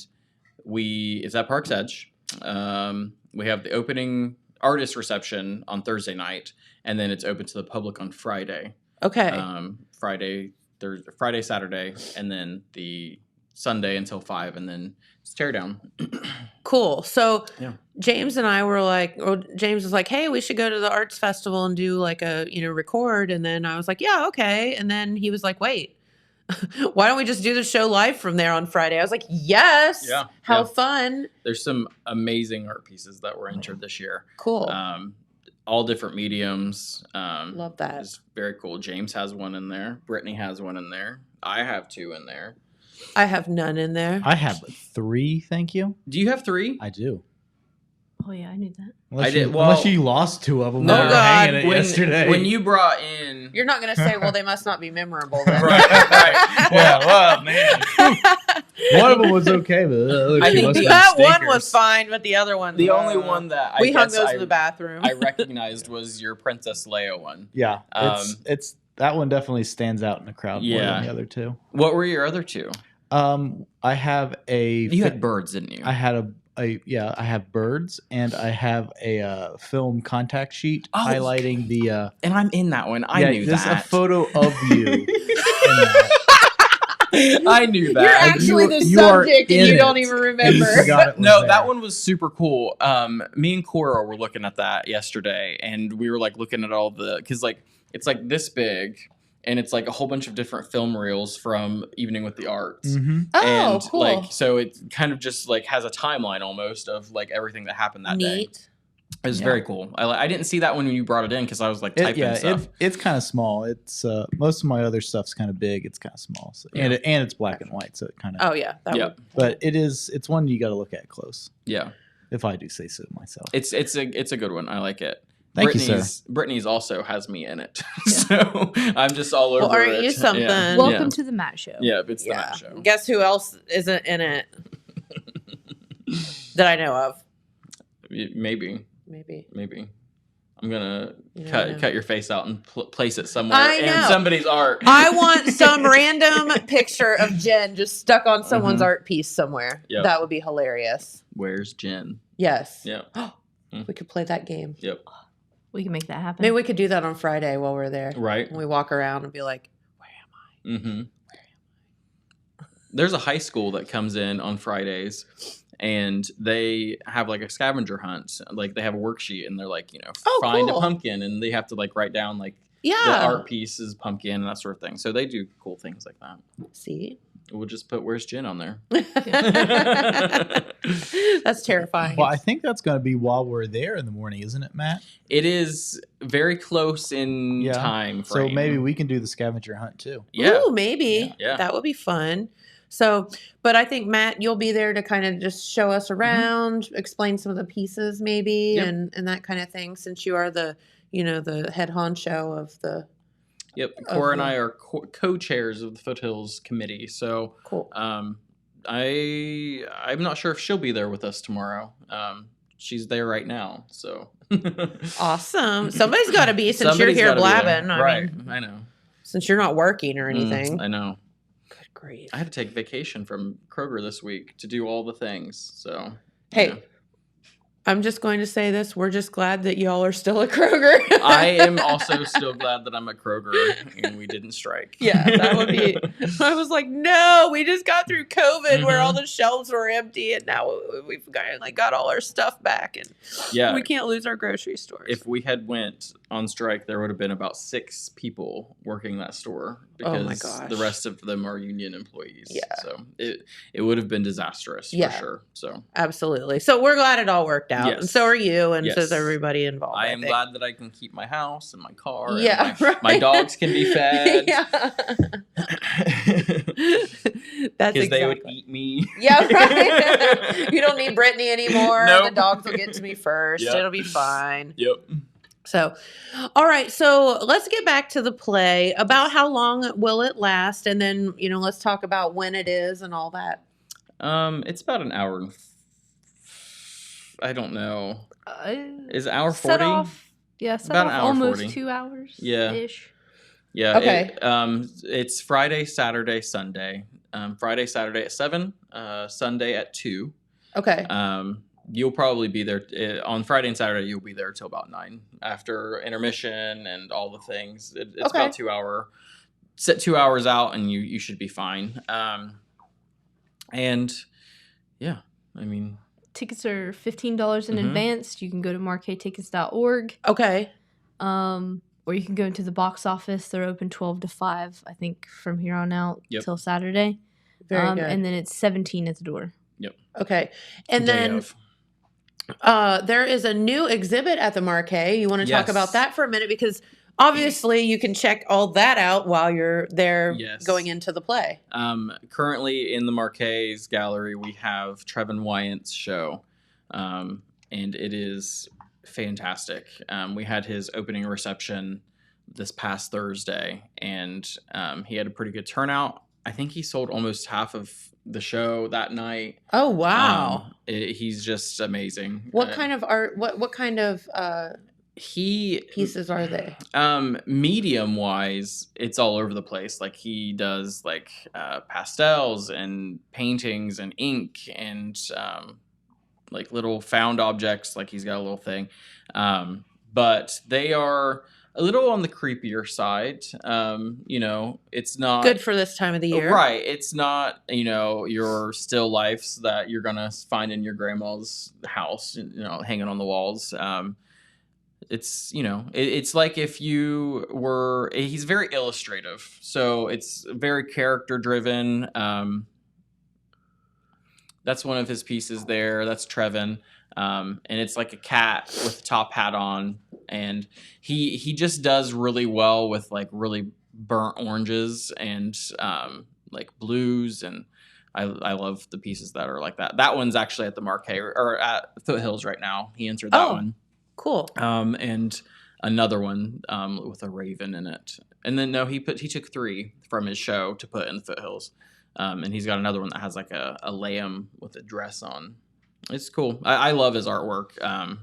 [SPEAKER 4] it's at Park's Edge. We have the opening artist reception on Thursday night, and then it's open to the public on Friday.
[SPEAKER 9] Okay.
[SPEAKER 4] Friday, Saturday, and then the Sunday until 5, and then it's teardown.
[SPEAKER 9] Cool. So James and I were like, or James was like, hey, we should go to the arts festival and do like a, record. And then I was like, yeah, okay. And then he was like, wait, why don't we just do the show live from there on Friday? I was like, yes.
[SPEAKER 4] Yeah.
[SPEAKER 9] How fun.
[SPEAKER 4] There's some amazing art pieces that were entered this year.
[SPEAKER 9] Cool.
[SPEAKER 4] All different mediums.
[SPEAKER 9] Love that.
[SPEAKER 4] It's very cool. James has one in there. Brittany has one in there. I have 2 in there.
[SPEAKER 9] I have none in there.
[SPEAKER 11] I have 3, thank you.
[SPEAKER 4] Do you have 3?
[SPEAKER 11] I do.
[SPEAKER 10] Oh, yeah, I knew that.
[SPEAKER 11] Unless you lost 2 of them.
[SPEAKER 9] No,
[SPEAKER 11] when we were hanging it yesterday.
[SPEAKER 4] When you brought in...
[SPEAKER 9] You're not going to say, well, they must not be memorable then.
[SPEAKER 4] right.
[SPEAKER 11] Well, man. One of them was okay, but the other 2 must
[SPEAKER 9] that
[SPEAKER 11] have been
[SPEAKER 9] one was fine, but the other one...
[SPEAKER 4] The only one that
[SPEAKER 9] we hung those in the bathroom.
[SPEAKER 4] I recognized was your Princess Leia one.
[SPEAKER 11] Yeah, it's that one definitely stands out in the crowd more than the other 2.
[SPEAKER 4] What were your other 2?
[SPEAKER 11] I have
[SPEAKER 4] You had birds, didn't you?
[SPEAKER 11] I had I have birds, and I have a film contact sheet highlighting the.
[SPEAKER 4] And I'm in that one. I knew
[SPEAKER 11] there's
[SPEAKER 4] that.
[SPEAKER 11] There's a photo of you. in that.
[SPEAKER 4] I knew that.
[SPEAKER 9] You're actually the subject, and you don't even remember.
[SPEAKER 4] No, that one was super cool. Me and Cora were looking at that yesterday, and we were like looking at all because like it's like this big. And it's like a whole bunch of different film reels from Evening with the Arts.
[SPEAKER 11] Mm-hmm.
[SPEAKER 9] Oh, cool.
[SPEAKER 4] Like, so it kind of just like has a timeline almost of like everything that happened that day. It was very cool. I didn't see that one when you brought it in because I was like typing stuff.
[SPEAKER 11] It's kind of small. It's most of my other stuff's kind of big. It's kind of small, so, and it's black and white, so it kind of.
[SPEAKER 9] Oh yeah,
[SPEAKER 11] But it's one you got to look at close.
[SPEAKER 4] Yeah,
[SPEAKER 11] if I do say so myself.
[SPEAKER 4] It's a good one. I like it.
[SPEAKER 11] Thank you, sir.
[SPEAKER 4] Brittany's also has me in it, so I'm just all over it.
[SPEAKER 9] Aren't you something?
[SPEAKER 10] Welcome to the Matt Show.
[SPEAKER 4] Yeah, it's the Matt Show.
[SPEAKER 9] Guess who else isn't in it? that I know of.
[SPEAKER 4] Maybe. I'm gonna
[SPEAKER 9] know.
[SPEAKER 4] cut your face out and place it somewhere
[SPEAKER 9] I know.
[SPEAKER 4] in somebody's art.
[SPEAKER 9] I want some random picture of Jen just stuck on someone's art piece somewhere.
[SPEAKER 4] Yep.
[SPEAKER 9] That would be hilarious.
[SPEAKER 4] Where's Jen?
[SPEAKER 9] Yes.
[SPEAKER 4] Yeah.
[SPEAKER 9] We could play that game.
[SPEAKER 4] Yep.
[SPEAKER 10] We can make that happen.
[SPEAKER 9] Maybe we could do that on Friday while we're there.
[SPEAKER 4] Right.
[SPEAKER 9] And we walk around and be like, where am I?
[SPEAKER 4] Mm-hmm. There's a high school that comes in on Fridays, and they have like a scavenger hunt. Like they have a worksheet, and they're like, find
[SPEAKER 9] cool.
[SPEAKER 4] a pumpkin, and they have to like write down like the art piece is pumpkin and that sort of thing. So they do cool things like that.
[SPEAKER 9] See?
[SPEAKER 4] We'll just put "Where's Jen" on there.
[SPEAKER 9] That's terrifying.
[SPEAKER 11] Well, I think that's going to be while we're there in the morning, isn't it, Matt?
[SPEAKER 4] It is very close in time frame.
[SPEAKER 11] So maybe we can do the scavenger hunt too.
[SPEAKER 4] Yeah.
[SPEAKER 9] Ooh, maybe.
[SPEAKER 4] Yeah.
[SPEAKER 9] That would be fun. So, but I think, Matt, you'll be there to kind of just show us around, explain some of the pieces maybe, and that kind of thing, since you are the, the head honcho of the...
[SPEAKER 4] Yep, Cora and I are co-chairs of the Foothills Committee. So,
[SPEAKER 9] cool.
[SPEAKER 4] I'm not sure if she'll be there with us tomorrow. She's there right now, so
[SPEAKER 9] awesome. Somebody's got to be since you're here blabbing.
[SPEAKER 4] I know.
[SPEAKER 9] Since you're not working or anything.
[SPEAKER 4] I know.
[SPEAKER 9] Good grief!
[SPEAKER 4] I had to take vacation from Kroger this week to do all the things. So
[SPEAKER 9] hey. I'm just going to say this. We're just glad that y'all are still at Kroger.
[SPEAKER 4] I am also still glad that I'm at Kroger and we didn't strike.
[SPEAKER 9] Yeah, that would be... I was like, no, we just got through COVID where all the shelves were empty and now we've got all our stuff back and we can't lose our grocery stores.
[SPEAKER 4] If we had went on strike, there would have been about 6 people working that store because the rest of them are union employees.
[SPEAKER 9] Yeah.
[SPEAKER 4] So it would have been disastrous for sure. So
[SPEAKER 9] absolutely. So we're glad it all worked out.
[SPEAKER 4] Yes.
[SPEAKER 9] And so are you, and so is everybody involved.
[SPEAKER 4] I am glad that I can keep my house and my car.
[SPEAKER 9] Yeah,
[SPEAKER 4] and my dogs can be fed.
[SPEAKER 9] Yeah. That's
[SPEAKER 4] because they would eat me.
[SPEAKER 9] Yeah, right. You don't need Brittany anymore.
[SPEAKER 4] Nope.
[SPEAKER 9] The dogs will get to me first.
[SPEAKER 4] Yep.
[SPEAKER 9] It'll be fine.
[SPEAKER 4] Yep.
[SPEAKER 9] So, all right. So let's get back to the play. About how long will it last? And then, let's talk about when it is and all that.
[SPEAKER 4] It's about an hour and I don't know. Is it hour 40?
[SPEAKER 10] Set off
[SPEAKER 4] about an hour
[SPEAKER 10] almost
[SPEAKER 4] 40.
[SPEAKER 10] 2 hours.
[SPEAKER 4] Yeah.
[SPEAKER 10] Ish.
[SPEAKER 4] Yeah.
[SPEAKER 9] Okay.
[SPEAKER 4] It's Friday, Saturday, Sunday. Friday, Saturday at 7. Sunday at 2.
[SPEAKER 9] Okay.
[SPEAKER 4] You'll probably be there on Friday and Saturday. You'll be there till about 9 after intermission and all the things. It's about 2 hour. Set 2 hours out and you should be fine. And yeah, I mean.
[SPEAKER 10] Tickets are $15 in advance. You can go to markaytickets.org.
[SPEAKER 9] Okay.
[SPEAKER 10] Or you can go into the box office. They're open 12 to 5, I think, from here on out till Saturday.
[SPEAKER 9] Very good.
[SPEAKER 10] And then it's $17 at the door.
[SPEAKER 4] Yep.
[SPEAKER 9] Okay. And then there is a new exhibit at the Markay. You want to talk about that for a minute? Because obviously you can check all that out while you're there going into the play.
[SPEAKER 4] Currently in the Markay's gallery, we have Trevin Wyant's show. And it is fantastic. We had his opening reception this past Thursday, and he had a pretty good turnout. I think he sold almost half of the show that night.
[SPEAKER 9] Oh, wow.
[SPEAKER 4] He's just amazing.
[SPEAKER 9] What kind of art, what kind of pieces are they?
[SPEAKER 4] Medium wise, it's all over the place. Like he does like pastels and paintings and ink and like little found objects. Like he's got a little thing. But they are a little on the creepier side. It's not
[SPEAKER 9] good for this time of the year.
[SPEAKER 4] Right. It's not, your still lifes that you're going to find in your grandma's house, hanging on the walls. It's, it's like if you were, he's very illustrative. So it's very character driven. That's one of his pieces there. That's Trevin. And it's like a cat with a top hat on. And he just does really well with like really burnt oranges and like blues. And I love the pieces that are like that. That one's actually at the Markay or at Foothills right now. He entered that one.
[SPEAKER 9] Cool.
[SPEAKER 4] And another one with a raven in it. And then he took 3 from his show to put in the Foothills. And he's got another one that has like a lamb with a dress on. It's cool. I love his artwork.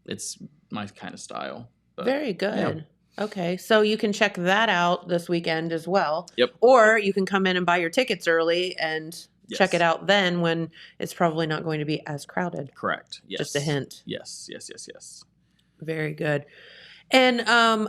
[SPEAKER 4] It's my kind of style. But,
[SPEAKER 9] Very good.
[SPEAKER 4] yeah.
[SPEAKER 9] Okay, so you can check that out this weekend as well.
[SPEAKER 4] Yep.
[SPEAKER 9] Or you can come in and buy your tickets early and check it
[SPEAKER 4] Yes.
[SPEAKER 9] out then when it's probably not going to be as crowded.
[SPEAKER 4] Correct. Yes.
[SPEAKER 9] Just a hint.
[SPEAKER 4] Yes.
[SPEAKER 9] Very good. And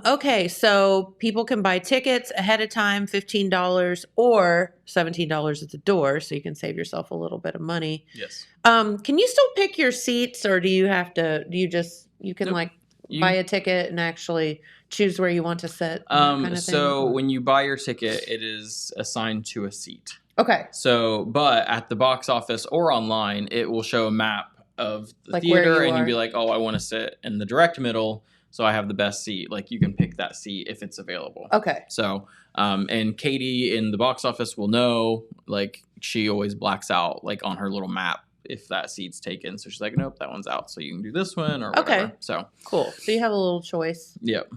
[SPEAKER 9] okay, so people can buy tickets ahead of time, $15 or $17 at the door, so you can save yourself a little bit of money.
[SPEAKER 4] Yes.
[SPEAKER 9] Can you still pick your seats, or do you have to? Do you just can
[SPEAKER 4] Nope.
[SPEAKER 9] like
[SPEAKER 4] You-
[SPEAKER 9] buy a ticket and actually choose where you want to sit? Kind of
[SPEAKER 4] So
[SPEAKER 9] thing?
[SPEAKER 4] when you buy your ticket, it is assigned to a seat.
[SPEAKER 9] Okay,
[SPEAKER 4] So, but at the box office or online, it will show a map of the
[SPEAKER 9] Like where
[SPEAKER 4] theater,
[SPEAKER 9] you
[SPEAKER 4] and you'd
[SPEAKER 9] are.
[SPEAKER 4] be like, "Oh, I want to sit in the direct middle, so I have the best seat." Like you can pick that seat if it's available.
[SPEAKER 9] okay,
[SPEAKER 4] So, and Katie in the box office will know. Like she always blacks out like on her little map if that seat's taken. So she's like, "Nope, that one's out. So you can do this one or whatever."
[SPEAKER 9] Okay.
[SPEAKER 4] So,
[SPEAKER 9] cool. So you have a little choice.
[SPEAKER 4] yep.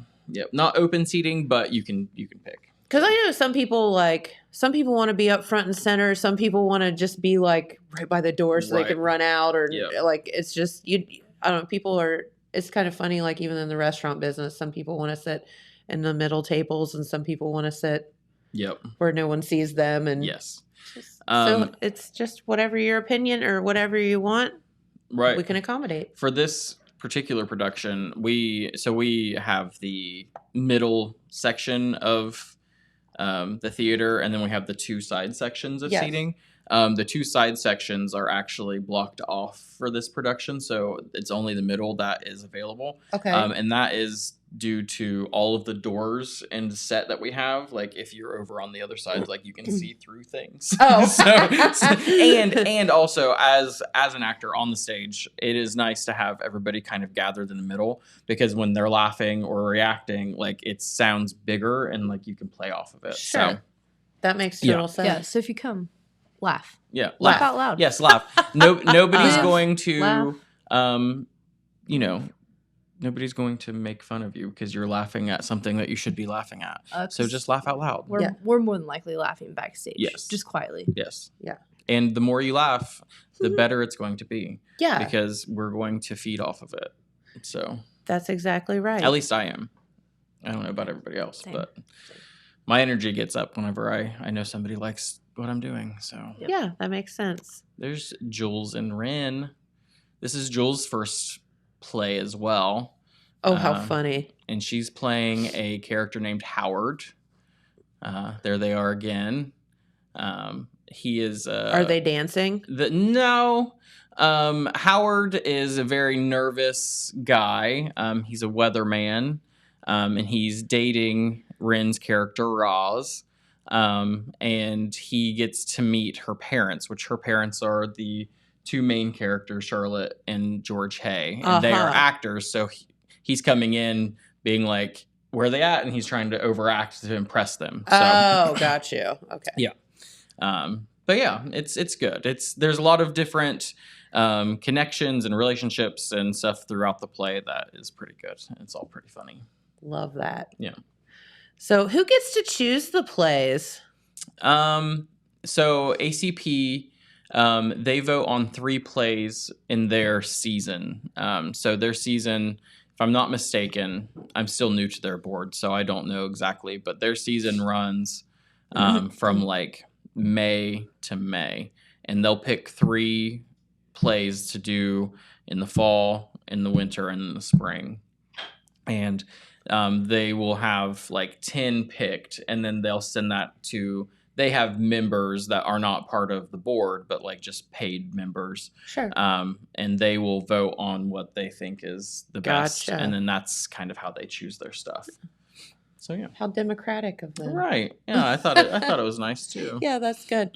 [SPEAKER 4] Not open seating, but you can pick.
[SPEAKER 9] Because I know some people want to be up front and center. Some people want to just be like right by the door so
[SPEAKER 4] Right.
[SPEAKER 9] they can run out, or
[SPEAKER 4] Yeah.
[SPEAKER 9] like it's just I don't know. People are. It's kind of funny. Like even in the restaurant business, some people want to sit in the middle tables, and some people want to sit
[SPEAKER 4] Yep.
[SPEAKER 9] where no one sees them. And
[SPEAKER 4] Yes.
[SPEAKER 9] so it's just whatever your opinion or whatever you want,
[SPEAKER 4] Right.
[SPEAKER 9] we can accommodate.
[SPEAKER 4] For this particular production, we have the middle section of the theater, and then we have the two side sections of
[SPEAKER 9] Yes.
[SPEAKER 4] seating. The two side sections are actually blocked off for this production, so it's only the middle that is available.
[SPEAKER 9] Okay.
[SPEAKER 4] And that is due to all of the doors and set that we have. Like if you're over on the other side, like you can see through things.
[SPEAKER 9] Oh.
[SPEAKER 4] and also as an actor on the stage, it is nice to have everybody kind of gathered in the middle, because when they're laughing or reacting, like it sounds bigger and like you can play off of it.
[SPEAKER 9] Sure.
[SPEAKER 4] So
[SPEAKER 9] That makes
[SPEAKER 4] Yeah.
[SPEAKER 9] total sense.
[SPEAKER 10] Yeah, so if you come, laugh.
[SPEAKER 4] yeah,
[SPEAKER 10] Laugh out loud.
[SPEAKER 4] Yes, laugh. Nobody's
[SPEAKER 10] Laugh,
[SPEAKER 4] going to
[SPEAKER 10] laugh.
[SPEAKER 4] nobody's going to make fun of you because you're laughing at something that you should be laughing at. So
[SPEAKER 10] 'Cause
[SPEAKER 4] just laugh out loud.
[SPEAKER 10] We're more than likely laughing backstage.
[SPEAKER 4] Yes.
[SPEAKER 10] Just quietly.
[SPEAKER 4] Yes.
[SPEAKER 9] Yeah.
[SPEAKER 4] And the more you laugh, the better it's going to be.
[SPEAKER 9] Yeah.
[SPEAKER 4] Because we're going to feed off of it. So
[SPEAKER 9] That's exactly right.
[SPEAKER 4] at least I am. I don't know about everybody else,
[SPEAKER 10] Same.
[SPEAKER 4] but my energy gets up whenever I know somebody likes what I'm doing. So
[SPEAKER 9] Yeah, that makes sense.
[SPEAKER 4] there's Jules and Wren. This is Jules' first play as well.
[SPEAKER 9] Oh, how funny.
[SPEAKER 4] And she's playing a character named Howard. There they are again. He is.
[SPEAKER 9] Are they dancing?
[SPEAKER 4] No. Howard is a very nervous guy. He's a weatherman, and he's dating Wren's character Roz. And he gets to meet her parents, which her parents are the two main characters, Charlotte and George Hay. And they are
[SPEAKER 9] Uh-huh.
[SPEAKER 4] actors, so he's coming in being like, where are they at? And he's trying to overact to impress them. So,
[SPEAKER 9] Oh, got you. Okay.
[SPEAKER 4] yeah. But yeah, it's good. There's a lot of different connections and relationships and stuff throughout the play that is pretty good. It's all pretty funny.
[SPEAKER 9] Love that.
[SPEAKER 4] Yeah.
[SPEAKER 9] So who gets to choose the plays?
[SPEAKER 4] So ACP, they vote on 3 plays in their season. So their season, if I'm not mistaken, I'm still new to their board, so I don't know exactly, but their season runs from like May to May, and they'll pick 3 plays to do in the fall, in the winter, and in the spring. And they will have like 10 picked, and then they'll send that to, they have members that are not part of the board, but like just paid members.
[SPEAKER 9] Sure.
[SPEAKER 4] And they will vote on what they think is the best.
[SPEAKER 9] Gotcha.
[SPEAKER 4] And then that's kind of how they choose their stuff. So yeah.
[SPEAKER 9] How democratic of them.
[SPEAKER 4] Right. Yeah, I thought it was nice too.
[SPEAKER 9] Yeah, that's good.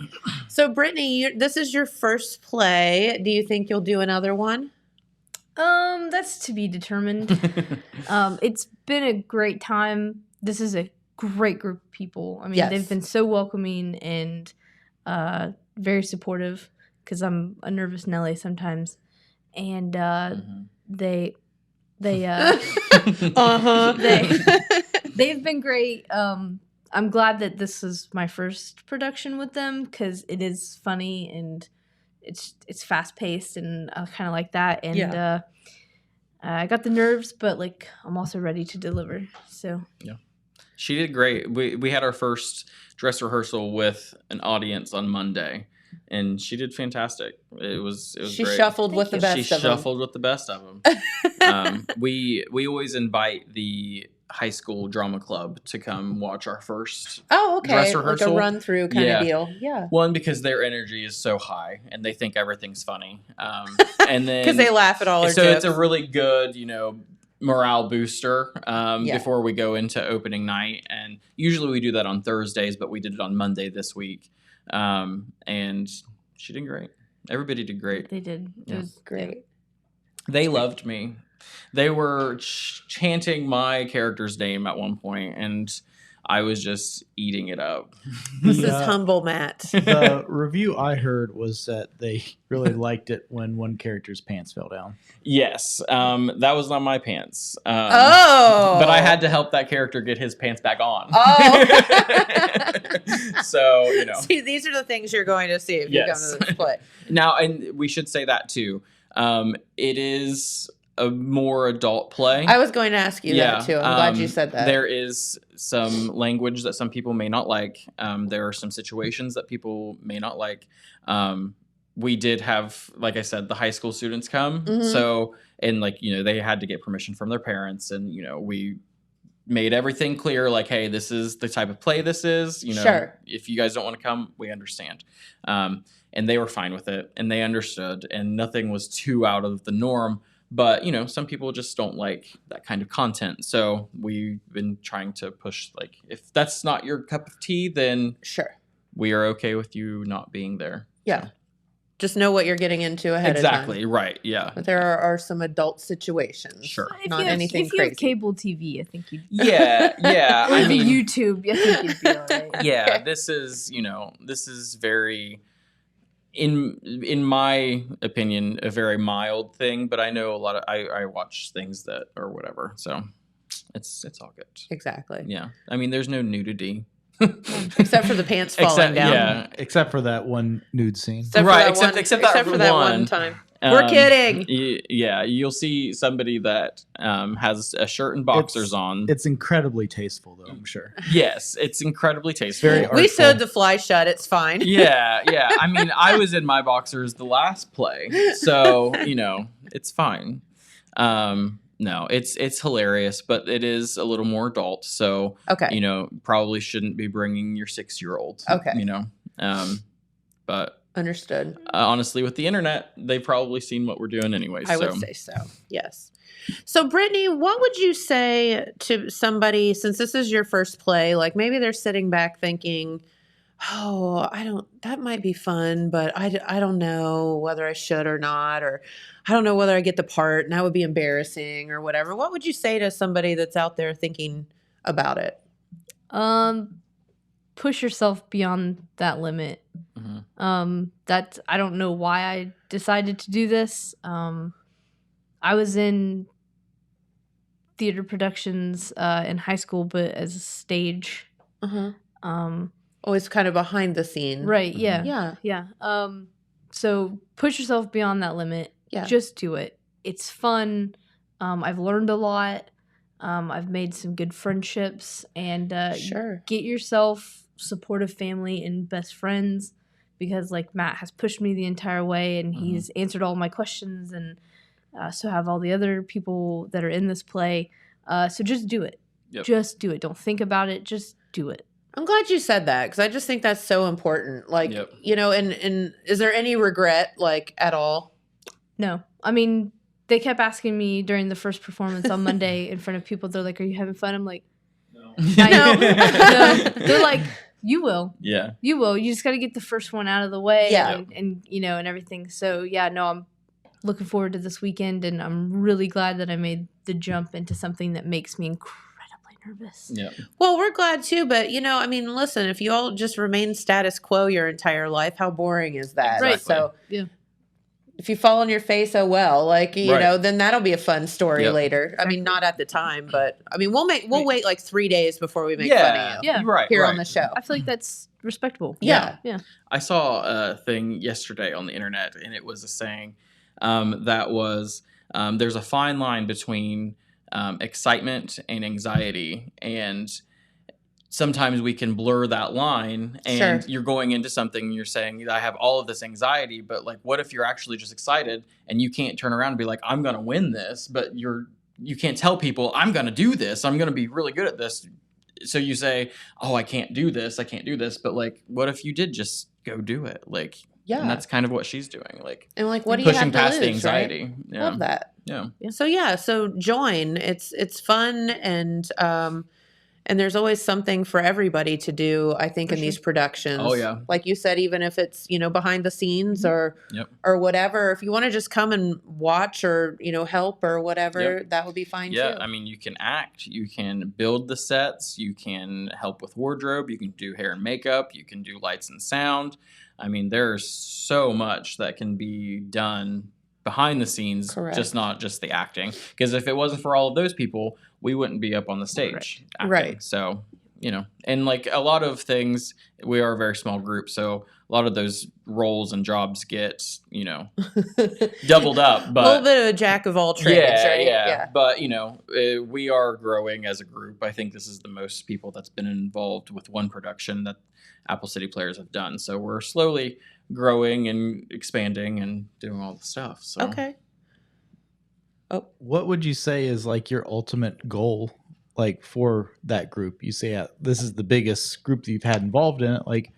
[SPEAKER 9] So Brittany, this is your first play. Do you think you'll do another one?
[SPEAKER 10] That's to be determined. It's been a great time. This is a great group of people. I mean,
[SPEAKER 9] Yes.
[SPEAKER 10] they've been so welcoming and very supportive, because I'm a nervous Nelly sometimes. And they've been great. I'm glad that this is my first production with them, because it is funny and it's fast paced and I kind of like that. And I got the nerves, but like I'm also ready to deliver. So
[SPEAKER 4] yeah, she did great. We had our first dress rehearsal with an audience on Monday, and she did fantastic. It was
[SPEAKER 9] she
[SPEAKER 4] great.
[SPEAKER 9] Shuffled with the best.
[SPEAKER 4] She shuffled with the best of them. We always invite the high school drama club to come watch our first dress rehearsal.
[SPEAKER 9] Like a run through kind of deal. Yeah.
[SPEAKER 4] One, because their energy is so high and they think everything's funny. And then
[SPEAKER 9] because they laugh at all our
[SPEAKER 4] so
[SPEAKER 9] jokes.
[SPEAKER 4] It's a really good, morale booster before we go into opening night. And usually we do that on Thursdays, but we did it on Monday this week. And she did great. Everybody did great.
[SPEAKER 10] They did. It was
[SPEAKER 9] great.
[SPEAKER 4] They loved me. They were chanting my character's name at one point, and I was just eating it up.
[SPEAKER 9] This is humble Matt.
[SPEAKER 11] The review I heard was that they really liked it when one character's pants fell down.
[SPEAKER 4] Yes, that was not my pants. But I had to help that character get his pants back on. So,
[SPEAKER 9] See, these are the things you're going to see if you come to this play.
[SPEAKER 4] Now, and we should say that too. It is a more adult play.
[SPEAKER 9] I was going to ask you that too. I'm glad you said that.
[SPEAKER 4] There is some language that some people may not like. There are some situations that people may not like. We did have, like I said, the high school students come.
[SPEAKER 9] Mm-hmm.
[SPEAKER 4] So, and they had to get permission from their parents, and we made everything clear, like, hey, this is the type of play this is.
[SPEAKER 9] Sure.
[SPEAKER 4] If you guys don't want to come, we understand. And they were fine with it, and they understood, and nothing was too out of the norm. But, some people just don't like that kind of content. So we've been trying to push, if that's not your cup of tea, then
[SPEAKER 9] sure,
[SPEAKER 4] we are okay with you not being there.
[SPEAKER 9] Yeah. So. Just know what you're getting into ahead of time.
[SPEAKER 4] Exactly, right, yeah.
[SPEAKER 9] But there are some adult situations.
[SPEAKER 4] Sure.
[SPEAKER 9] Not anything crazy.
[SPEAKER 10] If you have cable TV, I think you'd
[SPEAKER 4] Yeah.
[SPEAKER 10] Or YouTube, I think you'd be all right.
[SPEAKER 4] Yeah, this is very... In my opinion, a very mild thing, but I know a lot of I watch things that or whatever, so it's all good.
[SPEAKER 9] Exactly.
[SPEAKER 4] Yeah, I mean, there's no nudity,
[SPEAKER 9] except for the pants falling down.
[SPEAKER 4] Yeah,
[SPEAKER 11] except for that one nude scene.
[SPEAKER 9] Except for that one time. We're kidding.
[SPEAKER 4] Yeah, you'll see somebody that has a shirt and boxers on.
[SPEAKER 11] It's incredibly tasteful, though, I'm sure.
[SPEAKER 4] Yes, it's incredibly tasteful.
[SPEAKER 11] Very
[SPEAKER 9] we sewed the fly shut. It's fine.
[SPEAKER 4] Yeah. I mean, I was in my boxers the last play, so it's fine. No, it's hilarious, but it is a little more adult. So probably shouldn't be bringing your 6-year-old.
[SPEAKER 9] Okay.
[SPEAKER 4] But.
[SPEAKER 9] Understood.
[SPEAKER 4] Honestly, with the internet, they've probably seen what we're doing anyway.
[SPEAKER 9] I would say so. Yes. So, Brittany, what would you say to somebody, since this is your first play, like maybe they're sitting back thinking, that might be fun, but I don't know whether I should or not, or I don't know whether I get the part and that would be embarrassing or whatever. What would you say to somebody that's out there thinking about it?
[SPEAKER 10] Push yourself beyond that limit. Mm-hmm. I don't know why I decided to do this. I was in theater productions in high school, but as a stage.
[SPEAKER 9] Always kind of behind the scene.
[SPEAKER 10] Right, yeah. So push yourself beyond that limit.
[SPEAKER 9] Yeah.
[SPEAKER 10] Just do it. It's fun. I've learned a lot. I've made some good friendships, and get yourself supportive family and best friends, because Matt has pushed me the entire way, and he's answered all my questions, and so have all the other people that are in this play. So just do it. Yep. Just do it. Don't think about it. Just do it.
[SPEAKER 9] I'm glad you said that, because I just think that's so important. And is there any regret at all?
[SPEAKER 10] No. I mean, they kept asking me during the first performance on Monday in front of people. They're like, "Are you having fun?" I'm like, "No." No. They're like, "You will.
[SPEAKER 4] Yeah.
[SPEAKER 10] You will. You just got to get the first one out of the way."
[SPEAKER 9] Yeah.
[SPEAKER 10] And everything. So I'm looking forward to this weekend, and I'm really glad that I made the jump into something that makes me incredibly nervous.
[SPEAKER 4] Yeah.
[SPEAKER 9] Well, we're glad too, but listen, if you all just remain status quo your entire life, how boring is that?
[SPEAKER 4] Exactly.
[SPEAKER 9] Right. So
[SPEAKER 10] yeah.
[SPEAKER 9] If you fall on your face, oh well, then that'll be a fun story later.
[SPEAKER 10] Exactly.
[SPEAKER 9] I mean, not at the time, but we'll wait 3 days before we make fun of you.
[SPEAKER 10] Yeah,
[SPEAKER 9] here on the show.
[SPEAKER 10] I feel like that's respectable.
[SPEAKER 9] Yeah.
[SPEAKER 10] Yeah.
[SPEAKER 4] I saw a thing yesterday on the internet, and it was a saying that was there's a fine line between excitement and anxiety, and sometimes we can blur that line, and
[SPEAKER 9] Sure.
[SPEAKER 4] you're going into something and you're saying, I have all of this anxiety, but like, what if you're actually just excited and you can't turn around and be like, I'm going to win this, but you can't tell people I'm going to do this. I'm going to be really good at this. So you say, oh, I can't do this. But like, what if you did just go do it? Like,
[SPEAKER 9] Yeah.
[SPEAKER 4] And that's kind of what she's doing. Like,
[SPEAKER 9] And like, what do you have
[SPEAKER 4] pushing
[SPEAKER 9] to
[SPEAKER 4] past
[SPEAKER 9] lose,
[SPEAKER 4] the anxiety.
[SPEAKER 9] right?
[SPEAKER 4] Yeah.
[SPEAKER 9] Love that.
[SPEAKER 4] Yeah.
[SPEAKER 9] So join. It's fun, and there's always something for everybody to do, I think, in these productions.
[SPEAKER 4] Oh, yeah.
[SPEAKER 9] Like you said, even if it's, behind the scenes or whatever, if you want to just come and watch or, help or whatever, that would be fine too.
[SPEAKER 4] Yeah, I mean, you can act, you can build the sets, you can help with wardrobe, you can do hair and makeup, you can do lights and sound. I mean, there's so much that can be done behind the scenes, just not just the acting. Because if it wasn't for all of those people, we wouldn't be up on the stage.
[SPEAKER 9] Right.
[SPEAKER 4] So, and like a lot of things, we are a very small group. So a lot of those roles and jobs get, doubled up. But
[SPEAKER 9] a little bit of a jack of all trades, right?
[SPEAKER 4] Yeah. But, we are growing as a group. I think this is the most people that's been involved with one production that Apple City Players have done. So we're slowly growing and expanding and doing all the stuff. So.
[SPEAKER 9] Okay.
[SPEAKER 11] Oh, what would you say is like your ultimate goal, like for that group? You say this is the biggest group that you've had involved in it. Like,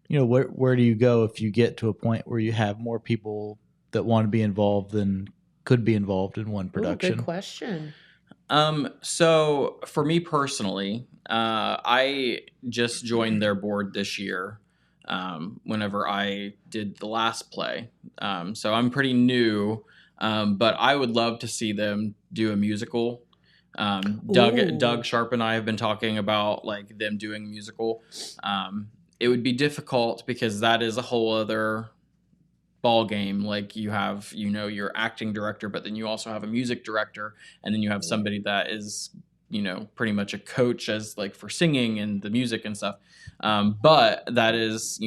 [SPEAKER 11] where do you go if you get to a point where you have more people that want to be involved than could be involved in one production?
[SPEAKER 9] Ooh, good question.
[SPEAKER 4] So for me personally, I just joined their board this year. Whenever I did the last play. So I'm pretty new, but I would love to see them do a musical. Doug Sharp and I have been talking about like them doing a musical. It would be difficult because that is a whole other ball game. Like you have, your acting director, but then you also have a music director, and then you have somebody that is, pretty much a coach as like for singing and the music and stuff. But that is,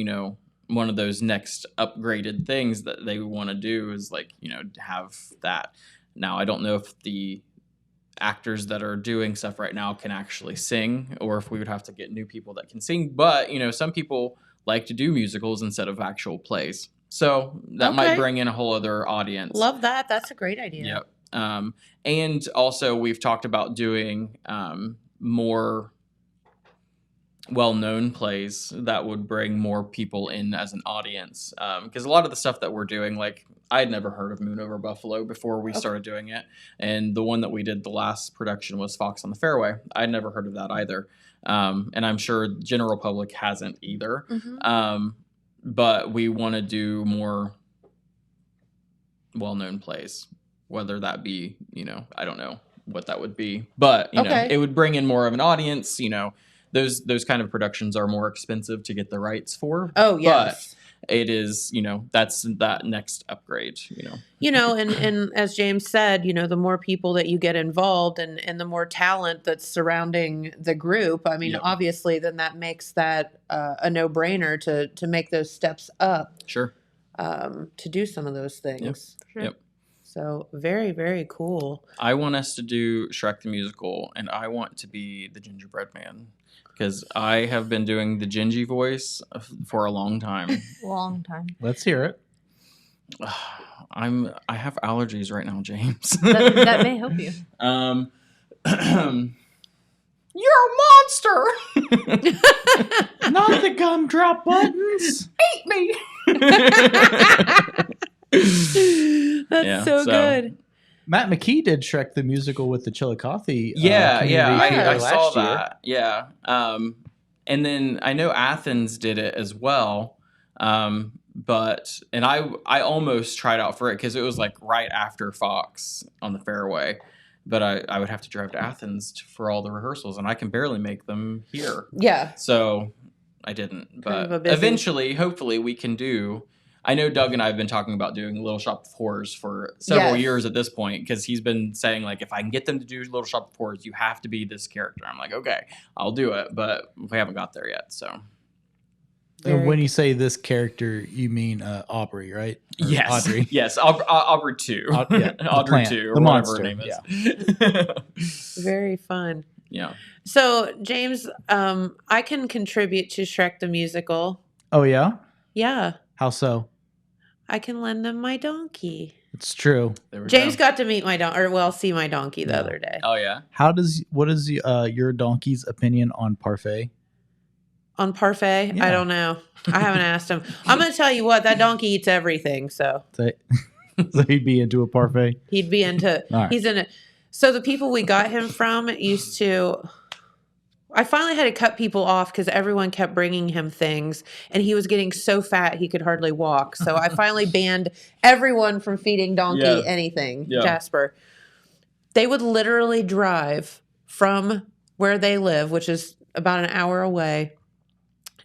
[SPEAKER 4] one of those next upgraded things that they want to do is like, have that. Now, I don't know if the actors that are doing stuff right now can actually sing, or if we would have to get new people that can sing. But, some people like to do musicals instead of actual plays. So that might bring in a whole other audience.
[SPEAKER 9] Love that. That's a great idea.
[SPEAKER 4] Yep. And also we've talked about doing more well-known plays that would bring more people in as an audience. Because a lot of the stuff that we're doing, like I had never heard of Moon Over Buffalo before we started doing it. And the one that we did, the last production, was Fox on the Fairway. I'd never heard of that either. And I'm sure general public hasn't either.
[SPEAKER 9] Mm-hmm.
[SPEAKER 4] But we want to do more well-known plays, whether that be, I don't know what that would be, but it would bring in more of an audience. Those kind of productions are more expensive to get the rights for.
[SPEAKER 9] Oh, yes.
[SPEAKER 4] But it is, that's that next upgrade,
[SPEAKER 9] And as James said, the more people that you get involved and the more talent that's surrounding the group, I mean, obviously then that makes that a no-brainer to make those steps up.
[SPEAKER 4] Sure.
[SPEAKER 9] To do some of those things.
[SPEAKER 4] Yep.
[SPEAKER 9] Sure.
[SPEAKER 4] Yep.
[SPEAKER 9] So very, very cool.
[SPEAKER 4] I want us to do Shrek the Musical, and I want to be the gingerbread man. Because I have been doing the Gingy voice for a long time.
[SPEAKER 11] Let's hear it.
[SPEAKER 4] I have allergies right now, James.
[SPEAKER 10] That may help you.
[SPEAKER 4] You're a monster.
[SPEAKER 11] Not the gumdrop buttons.
[SPEAKER 4] Eat me.
[SPEAKER 9] That's so good.
[SPEAKER 11] Matt McKee did Shrek the Musical with the Chillicothe.
[SPEAKER 4] I saw that. Yeah. And then I know Athens did it as well. But I almost tried out for it because it was like right after Fox on the Fairway. But I would have to drive to Athens for all the rehearsals, and I can barely make them here.
[SPEAKER 9] Yeah.
[SPEAKER 4] So I didn't. But eventually, hopefully, we can do. I know Doug and I have been talking about doing Little Shop of Horrors for several years at this point, because he's been saying, like, if I can get them to do Little Shop of Horrors, you have to be this character. I'm like, okay, I'll do it, but we haven't got there yet. So
[SPEAKER 11] And when you say this character, you mean Aubrey, right? Or
[SPEAKER 4] Yes.
[SPEAKER 11] Audrey.
[SPEAKER 4] Yes. Aubrey 2. Audrey
[SPEAKER 11] plant,
[SPEAKER 4] 2 or
[SPEAKER 11] the
[SPEAKER 4] whatever
[SPEAKER 11] monster,
[SPEAKER 4] her name is.
[SPEAKER 9] Very fun.
[SPEAKER 4] Yeah.
[SPEAKER 9] So, James, I can contribute to Shrek the Musical.
[SPEAKER 11] Oh, yeah?
[SPEAKER 9] Yeah.
[SPEAKER 11] How so?
[SPEAKER 9] I can lend them my donkey.
[SPEAKER 11] It's true.
[SPEAKER 9] James got to meet my donkey, see my donkey the other day.
[SPEAKER 4] Oh, yeah?
[SPEAKER 11] What is your donkey's opinion on parfait?
[SPEAKER 9] On parfait?
[SPEAKER 11] Yeah.
[SPEAKER 9] I don't know. I haven't asked him. I'm going to tell you what, that donkey eats everything, so.
[SPEAKER 11] So he'd be into a parfait?
[SPEAKER 9] He'd be into,
[SPEAKER 11] All right.
[SPEAKER 9] he's in it. So the people we got him from used to, I finally had to cut people off because everyone kept bringing him things and he was getting so fat he could hardly walk. So I finally banned everyone from feeding donkey anything, Jasper. They would literally drive from where they live, which is about an hour away,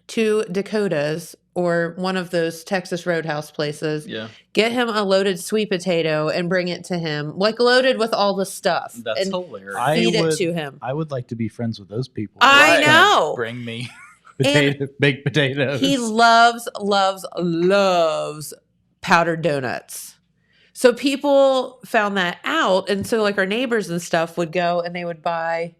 [SPEAKER 9] to Dakota's or one of those Texas Roadhouse places, get him a loaded sweet potato and bring it to him, like loaded with all the stuff.
[SPEAKER 4] That's
[SPEAKER 9] and
[SPEAKER 4] hilarious.
[SPEAKER 9] Feed it to him.
[SPEAKER 11] I would like to be friends with those people.
[SPEAKER 9] I know.
[SPEAKER 11] Bring me baked potatoes.
[SPEAKER 9] He loves powdered donuts. So people found that out. And so like our neighbors and stuff would go and they would buy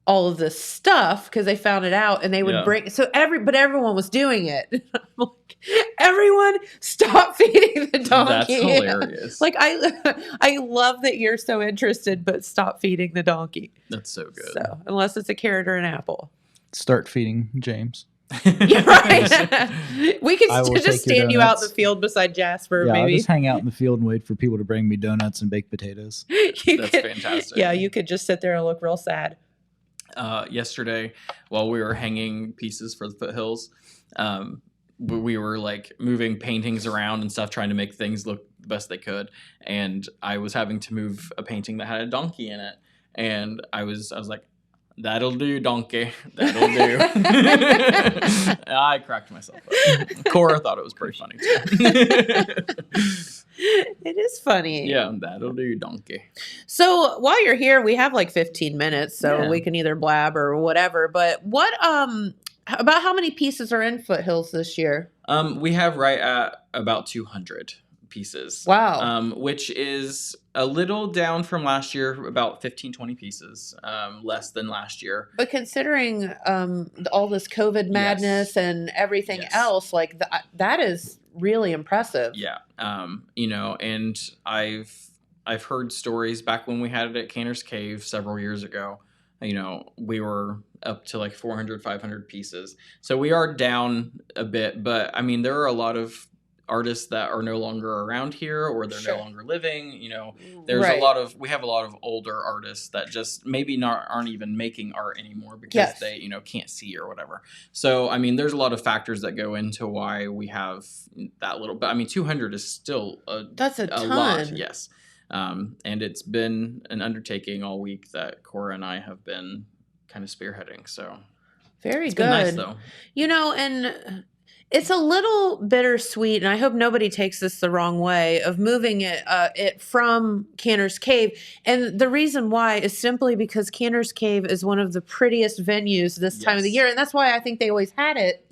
[SPEAKER 9] all of this stuff because they found it out and they would bring, but everyone was doing it. Like, everyone stop feeding the donkey.
[SPEAKER 4] That's hilarious.
[SPEAKER 9] Like I love that you're so interested, but stop feeding the donkey.
[SPEAKER 4] That's so good.
[SPEAKER 9] So unless it's a carrot or an apple.
[SPEAKER 11] Start feeding James.
[SPEAKER 9] Yeah, right. We can just stand you out in
[SPEAKER 11] donuts.
[SPEAKER 9] the field beside Jasper,
[SPEAKER 11] Yeah, I'll
[SPEAKER 9] maybe.
[SPEAKER 11] just hang out in the field and wait for people to bring me donuts and baked potatoes.
[SPEAKER 4] That's fantastic.
[SPEAKER 9] Yeah, you could just sit there and look real sad.
[SPEAKER 4] Yesterday, while we were hanging pieces for the foothills, we were like moving paintings around and stuff, trying to make things look the best they could. And I was having to move a painting that had a donkey in it. And I was like, that'll do, donkey. That'll do. I cracked myself up. Cora thought it was pretty funny too.
[SPEAKER 9] It is funny.
[SPEAKER 4] Yeah, that'll do, donkey.
[SPEAKER 9] So while you're here, we have like 15 minutes, so we can either blab or whatever. But what about how many pieces are in Foothills this year?
[SPEAKER 4] We have right at about 200 pieces.
[SPEAKER 9] Wow.
[SPEAKER 4] Which is a little down from last year, about 15-20 pieces less than last year.
[SPEAKER 9] But considering all this COVID madness and everything else, like that is really impressive.
[SPEAKER 4] Yeah. And I've heard stories back when we had it at Cantor's Cave several years ago. We were up to like 400, 500 pieces. So we are down a bit, but I mean, there are a lot of artists that are no longer around here or they're no longer living. There's we have a lot of older artists that just maybe aren't even making art anymore because they, can't see or whatever. So, I mean, there's a lot of factors that go into why we have that little, but I mean, 200 is still
[SPEAKER 9] that's a ton.
[SPEAKER 4] Lot. Yes. And it's been an undertaking all week that Cora and I have been kind of spearheading. So
[SPEAKER 9] very
[SPEAKER 4] it's
[SPEAKER 9] good.
[SPEAKER 4] Been nice though.
[SPEAKER 9] And it's a little bittersweet, and I hope nobody takes this the wrong way, of moving it from Cantor's Cave. And the reason why is simply because Cantor's Cave is one of the prettiest venues this time of the year. And that's why I think they always had it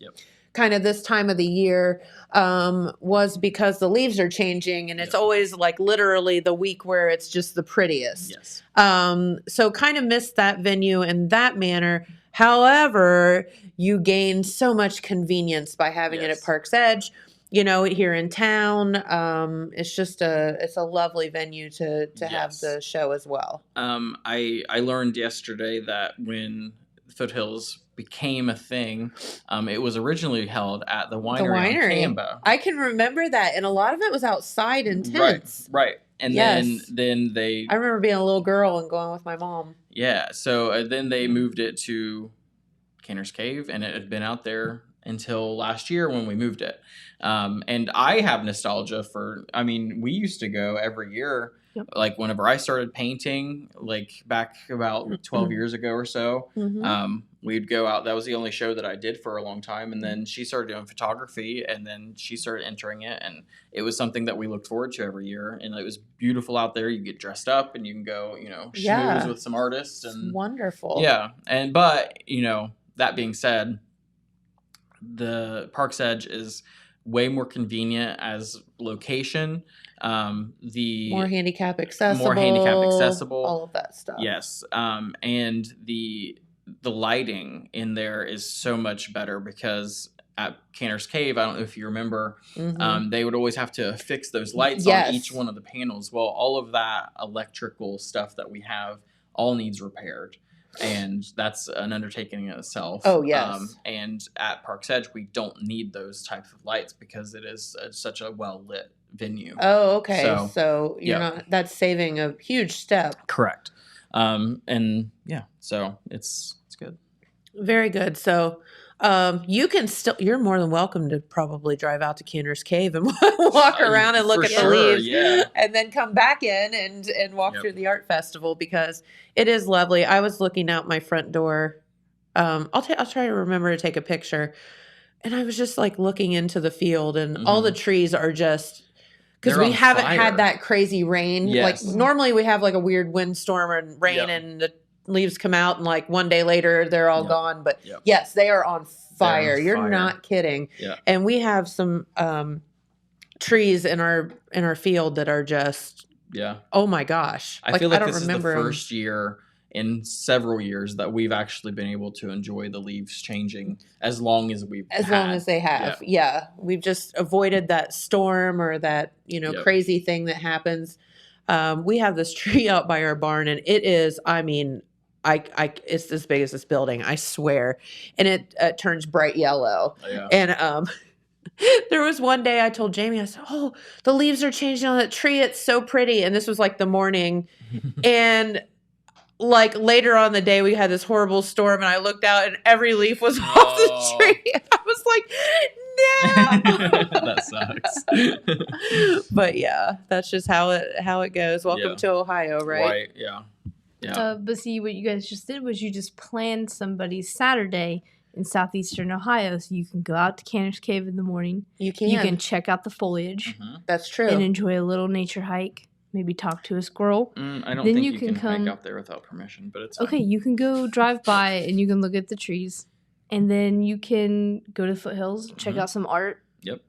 [SPEAKER 9] kind of this time of the year, was because the leaves are changing. And it's always like literally the week where it's just the prettiest.
[SPEAKER 4] Yes.
[SPEAKER 9] So kind of missed that venue in that manner. However, you gain so much convenience by having it at Park's Edge, here in town. It's just it's a lovely venue to have the show as well.
[SPEAKER 4] I learned yesterday that when Foothills became a thing, it was originally held at the winery. On Canba.
[SPEAKER 9] I can remember that, and a lot of it was outside in tents.
[SPEAKER 4] Right. And then they...
[SPEAKER 9] I remember being a little girl and going with my mom.
[SPEAKER 4] Yeah, so then they moved it to Cantor's Cave, and it had been out there until last year when we moved it. And I have nostalgia for, we used to go every year, like whenever I started painting, like back about 12 years ago or so, we'd go out. That was the only show that I did for a long time. And then she started doing photography, and then she started entering it. And it was something that we looked forward to every year. And it was beautiful out there. You get dressed up and you can go, schmooze with some artists. And
[SPEAKER 9] it's wonderful.
[SPEAKER 4] Yeah. But, that being said, the Park's Edge is way more convenient as location.
[SPEAKER 9] More handicap accessible. All of that stuff.
[SPEAKER 4] Yes. And the lighting in there is so much better because at Cantor's Cave, I don't know if you remember, they would always have to fix those lights on each one of the panels. Well, all of that electrical stuff that we have all needs repaired. And that's an undertaking in itself.
[SPEAKER 9] Oh, yes.
[SPEAKER 4] And at Park's Edge, we don't need those types of lights because it is such a well-lit venue.
[SPEAKER 9] Oh, okay. So you're not, that's saving a huge step.
[SPEAKER 4] Correct. And yeah, so it's good.
[SPEAKER 9] Very good. So you're more than welcome to probably drive out to Cantor's Cave and walk around and look at the leaves and then come back in and walk through the art festival because it is lovely. I was looking out my front door. I'll try to remember to take a picture. And I was just like looking into the field and all the trees are just, because we haven't had that crazy rain.
[SPEAKER 4] Yes.
[SPEAKER 9] Like normally we have like a weird windstorm and rain and the leaves come out and like one day later they're all gone. But yes, they are on fire. You're not kidding.
[SPEAKER 4] Yeah.
[SPEAKER 9] And we have some trees in our field that are just oh my gosh.
[SPEAKER 4] I feel like this is the first year in several years that we've actually been able to enjoy the leaves changing as long as
[SPEAKER 9] long as they have. Yeah. We've just avoided that storm or that, crazy thing that happens. We have this tree out by our barn and it is, I mean, it's as big as this building, I swear. And it turns bright yellow.
[SPEAKER 4] Yeah.
[SPEAKER 9] And there was one day I told Jamie, I said, oh, the leaves are changing on that tree. It's so pretty. And this was like the morning. And like later on the day, we had this horrible storm and I looked out and every leaf was off the tree. I was like, no.
[SPEAKER 4] That sucks.
[SPEAKER 9] But yeah, that's just how it goes. Welcome to Ohio, right?
[SPEAKER 4] Right, yeah. Yeah.
[SPEAKER 10] But see, what you guys just did was you just planned somebody's Saturday in southeastern Ohio, so you can go out to Cantor's Cave in the morning.
[SPEAKER 9] You
[SPEAKER 10] can check out the foliage.
[SPEAKER 9] That's true.
[SPEAKER 10] And enjoy a little nature hike. Maybe talk to a squirrel.
[SPEAKER 4] I don't think you can hike out there without permission, but it's fine.
[SPEAKER 10] Okay, you can go drive by and you can look at the trees. And then you can go to the foothills, check out some art.
[SPEAKER 4] Yep.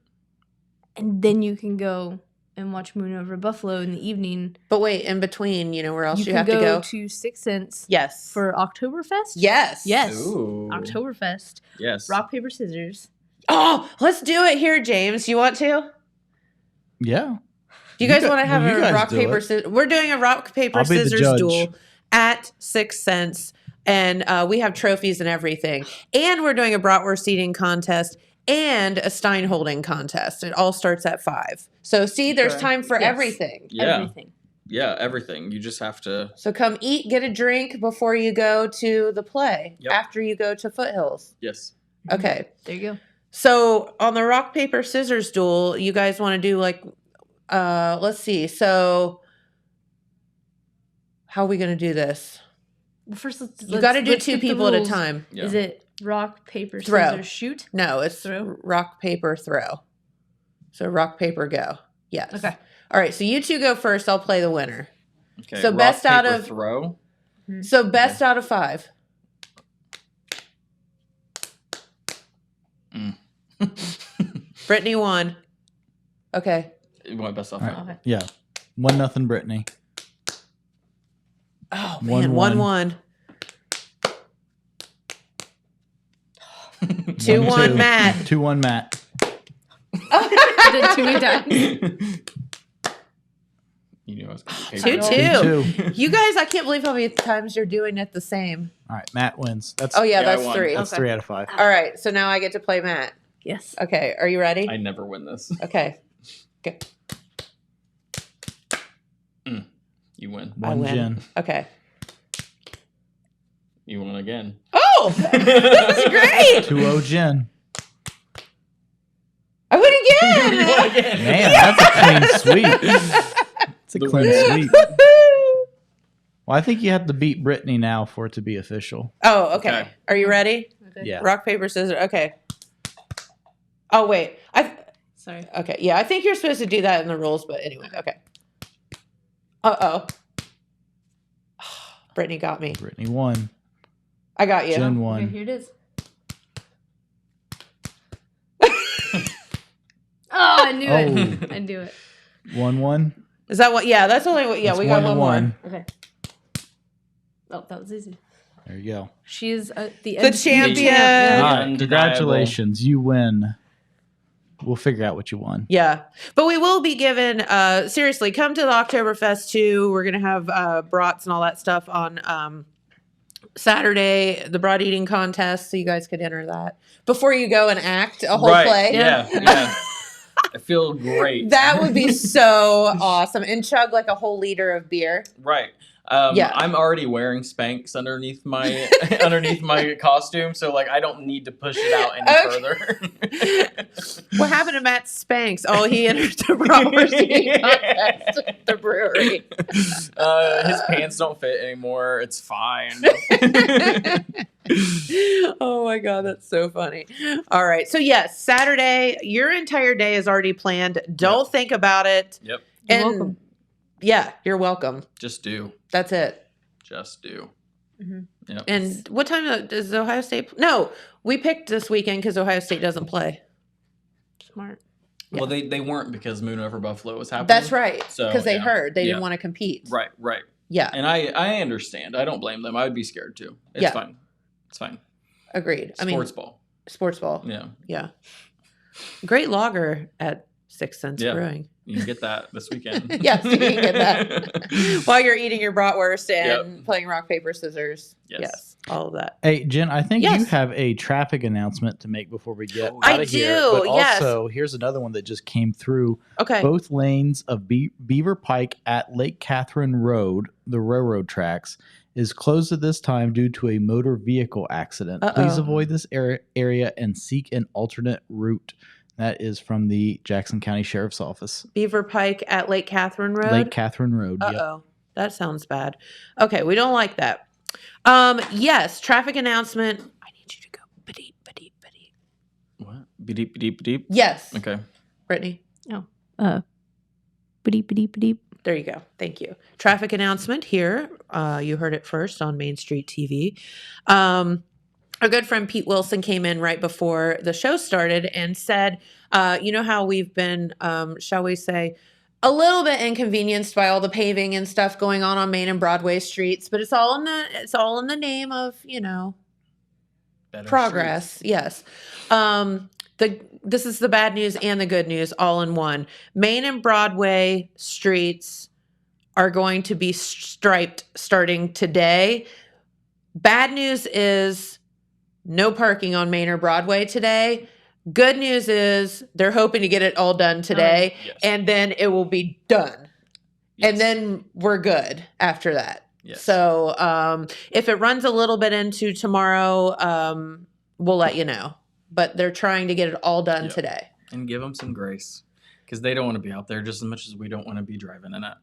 [SPEAKER 10] And then you can go and watch Moon Over Buffalo in the evening.
[SPEAKER 9] But wait, in between, where else you have to go?
[SPEAKER 10] You can go to Six Sense.
[SPEAKER 9] Yes.
[SPEAKER 10] For Oktoberfest?
[SPEAKER 9] Yes.
[SPEAKER 10] Yes.
[SPEAKER 4] Ooh.
[SPEAKER 10] Oktoberfest.
[SPEAKER 4] Yes.
[SPEAKER 10] Rock, paper, scissors.
[SPEAKER 9] Oh, let's do it here, James. You want to?
[SPEAKER 11] Yeah.
[SPEAKER 9] Do you guys want to have a rock, paper, scissors? We're doing a rock, paper, scissors duel at Six Sense. And we have trophies and everything. And we're doing a bratwurst eating contest and a Stein holding contest. It all starts at 5. So see, there's time for everything.
[SPEAKER 4] Yeah.
[SPEAKER 10] Everything.
[SPEAKER 4] Yeah, everything. You just have to.
[SPEAKER 9] So come eat, get a drink before you go to the play. Yep. After you go to Foothills.
[SPEAKER 4] Yes.
[SPEAKER 9] Okay.
[SPEAKER 10] There you go.
[SPEAKER 9] So on the rock, paper, scissors duel, you guys want to do like, let's see. So how are we going to do this?
[SPEAKER 10] Well, first,
[SPEAKER 9] you got to do 2 people at a time.
[SPEAKER 10] Yeah. Is it rock, paper, scissors, shoot?
[SPEAKER 9] No, it's rock, paper, throw. So rock, paper, go. Yes.
[SPEAKER 10] Okay.
[SPEAKER 9] All right. So you 2 go first. I'll play the winner.
[SPEAKER 4] Okay.
[SPEAKER 9] So
[SPEAKER 4] rock,
[SPEAKER 9] best
[SPEAKER 4] paper,
[SPEAKER 9] out of
[SPEAKER 4] throw.
[SPEAKER 9] So best out of 5. Brittany won. Okay.
[SPEAKER 4] You want best out of 5?
[SPEAKER 10] Okay.
[SPEAKER 11] Yeah. 1-0 Brittany.
[SPEAKER 9] Oh man, 1-1. 2-1 Matt.
[SPEAKER 11] 2-1 Matt.
[SPEAKER 10] Did too many times.
[SPEAKER 4] You know,
[SPEAKER 9] 2-2. You guys, I can't believe how many times you're doing it the same.
[SPEAKER 11] All right, Matt wins. That's
[SPEAKER 9] that's 3.
[SPEAKER 11] That's 3 out of 5.
[SPEAKER 9] All right, so now I get to play Matt.
[SPEAKER 10] Yes.
[SPEAKER 9] Okay, are you ready?
[SPEAKER 4] I never win this.
[SPEAKER 9] Okay.
[SPEAKER 4] You win.
[SPEAKER 9] I win.
[SPEAKER 11] Jen.
[SPEAKER 9] Okay.
[SPEAKER 4] You won again.
[SPEAKER 9] Oh, that's great.
[SPEAKER 11] 2-0 Jen.
[SPEAKER 9] I win again.
[SPEAKER 4] You won again.
[SPEAKER 11] Man, that's a clean sweep. It's a clean sweep. Well, I think you have to beat Brittany now for it to be official.
[SPEAKER 9] Oh, okay. Are you ready?
[SPEAKER 10] Okay.
[SPEAKER 11] Yeah.
[SPEAKER 9] Rock, paper, scissors. Okay. Oh, wait.
[SPEAKER 10] Sorry.
[SPEAKER 9] Okay. Yeah, I think you're supposed to do that in the rules, but anyway. Okay. Uh-oh. Brittany got me.
[SPEAKER 11] Brittany won.
[SPEAKER 9] I got you.
[SPEAKER 11] Jen won.
[SPEAKER 10] Okay, here it is. I knew it. I knew it.
[SPEAKER 11] 1-1.
[SPEAKER 9] Is that what? Yeah, that's only what. Yeah,
[SPEAKER 11] It's
[SPEAKER 9] we got
[SPEAKER 11] 1-1.
[SPEAKER 9] one more.
[SPEAKER 10] Okay. Oh, that was easy.
[SPEAKER 11] There you go.
[SPEAKER 10] She is the
[SPEAKER 9] champion.
[SPEAKER 10] Yeah.
[SPEAKER 11] All right, congratulations. You win. We'll figure out what you won.
[SPEAKER 9] Yeah. But we will be given, seriously, come to the Oktoberfest too. We're going to have brats and all that stuff on Saturday, the brat eating contest. So you guys could enter that before you go and act a whole play.
[SPEAKER 4] Yeah. I feel great.
[SPEAKER 9] That would be so awesome. And chug like a whole liter of beer.
[SPEAKER 4] Right. I'm already wearing Spanx underneath my costume, so like I don't need to push it out any further.
[SPEAKER 9] What happened to Matt Spanx? Oh, he entered the bratwurst eating contest at the brewery.
[SPEAKER 4] His pants don't fit anymore. It's fine.
[SPEAKER 9] Oh my God, that's so funny. All right. So yes, Saturday, your entire day is already planned. Don't think about it.
[SPEAKER 4] Yep.
[SPEAKER 9] And
[SPEAKER 10] You're welcome.
[SPEAKER 9] yeah, you're welcome.
[SPEAKER 4] Just do.
[SPEAKER 9] That's it.
[SPEAKER 4] Just do.
[SPEAKER 10] Mm-hmm.
[SPEAKER 4] Yep.
[SPEAKER 9] And what time does Ohio State? No, we picked this weekend because Ohio State doesn't play.
[SPEAKER 10] Smart.
[SPEAKER 4] Well, they weren't because Moon over Buffalo was happening.
[SPEAKER 9] That's right.
[SPEAKER 4] So
[SPEAKER 9] Because they heard they didn't want to compete.
[SPEAKER 4] Right.
[SPEAKER 9] Yeah.
[SPEAKER 4] And I understand. I don't blame them. I would be scared too. It's fine. It's fine.
[SPEAKER 9] Agreed.
[SPEAKER 4] Sports ball.
[SPEAKER 9] Sports ball.
[SPEAKER 4] Yeah.
[SPEAKER 9] Yeah. Great lager at 6 Cents
[SPEAKER 4] Yeah.
[SPEAKER 9] Brewing.
[SPEAKER 4] You can get that this weekend.
[SPEAKER 9] Yes, you can get that while you're eating your bratwurst and playing rock, paper, scissors. Yes, all of that.
[SPEAKER 11] Hey, Jen, I think you have a traffic announcement to make before we get out of here.
[SPEAKER 9] do,
[SPEAKER 11] But also, here's another one that just came through.
[SPEAKER 9] Okay.
[SPEAKER 11] Both lanes of Beaver Pike at Lake Catherine Road, the railroad tracks, is closed at this time due to a motor vehicle accident. Please avoid this area and seek an alternate route. That is from the Jackson County Sheriff's Office.
[SPEAKER 9] Beaver Pike at Lake Catherine Road?
[SPEAKER 11] Lake Catherine Road,
[SPEAKER 9] Uh-oh. That sounds bad. Okay, we don't like that. Yes, traffic announcement. I need you to go. Ba-deep, ba-deep, ba-deep.
[SPEAKER 4] What? Beep, beep, beep.
[SPEAKER 9] Yes.
[SPEAKER 4] Okay.
[SPEAKER 9] Brittany.
[SPEAKER 10] Oh. Ba-deep, ba-deep, ba-deep.
[SPEAKER 9] There you go. Thank you. Traffic announcement here. You heard it first on Main Street TV. Our good friend Pete Wilson came in right before the show started and said, you know how we've been, shall we say, a little bit inconvenienced by all the paving and stuff going on Main and Broadway streets, but it's all in the name of,
[SPEAKER 4] Better
[SPEAKER 9] progress.
[SPEAKER 4] streets.
[SPEAKER 9] Yes. This is the bad news and the good news all in one. Main and Broadway streets are going to be striped starting today. Bad news is no parking on Main or Broadway today. Good news is they're hoping to get it all done today, and then it will be done. And then we're good after that.
[SPEAKER 4] Yes.
[SPEAKER 9] So if it runs a little bit into tomorrow, we'll let you know. But they're trying to get it all done today.
[SPEAKER 4] And give them some grace because they don't want to be out there just as much as we don't want to be driving in it.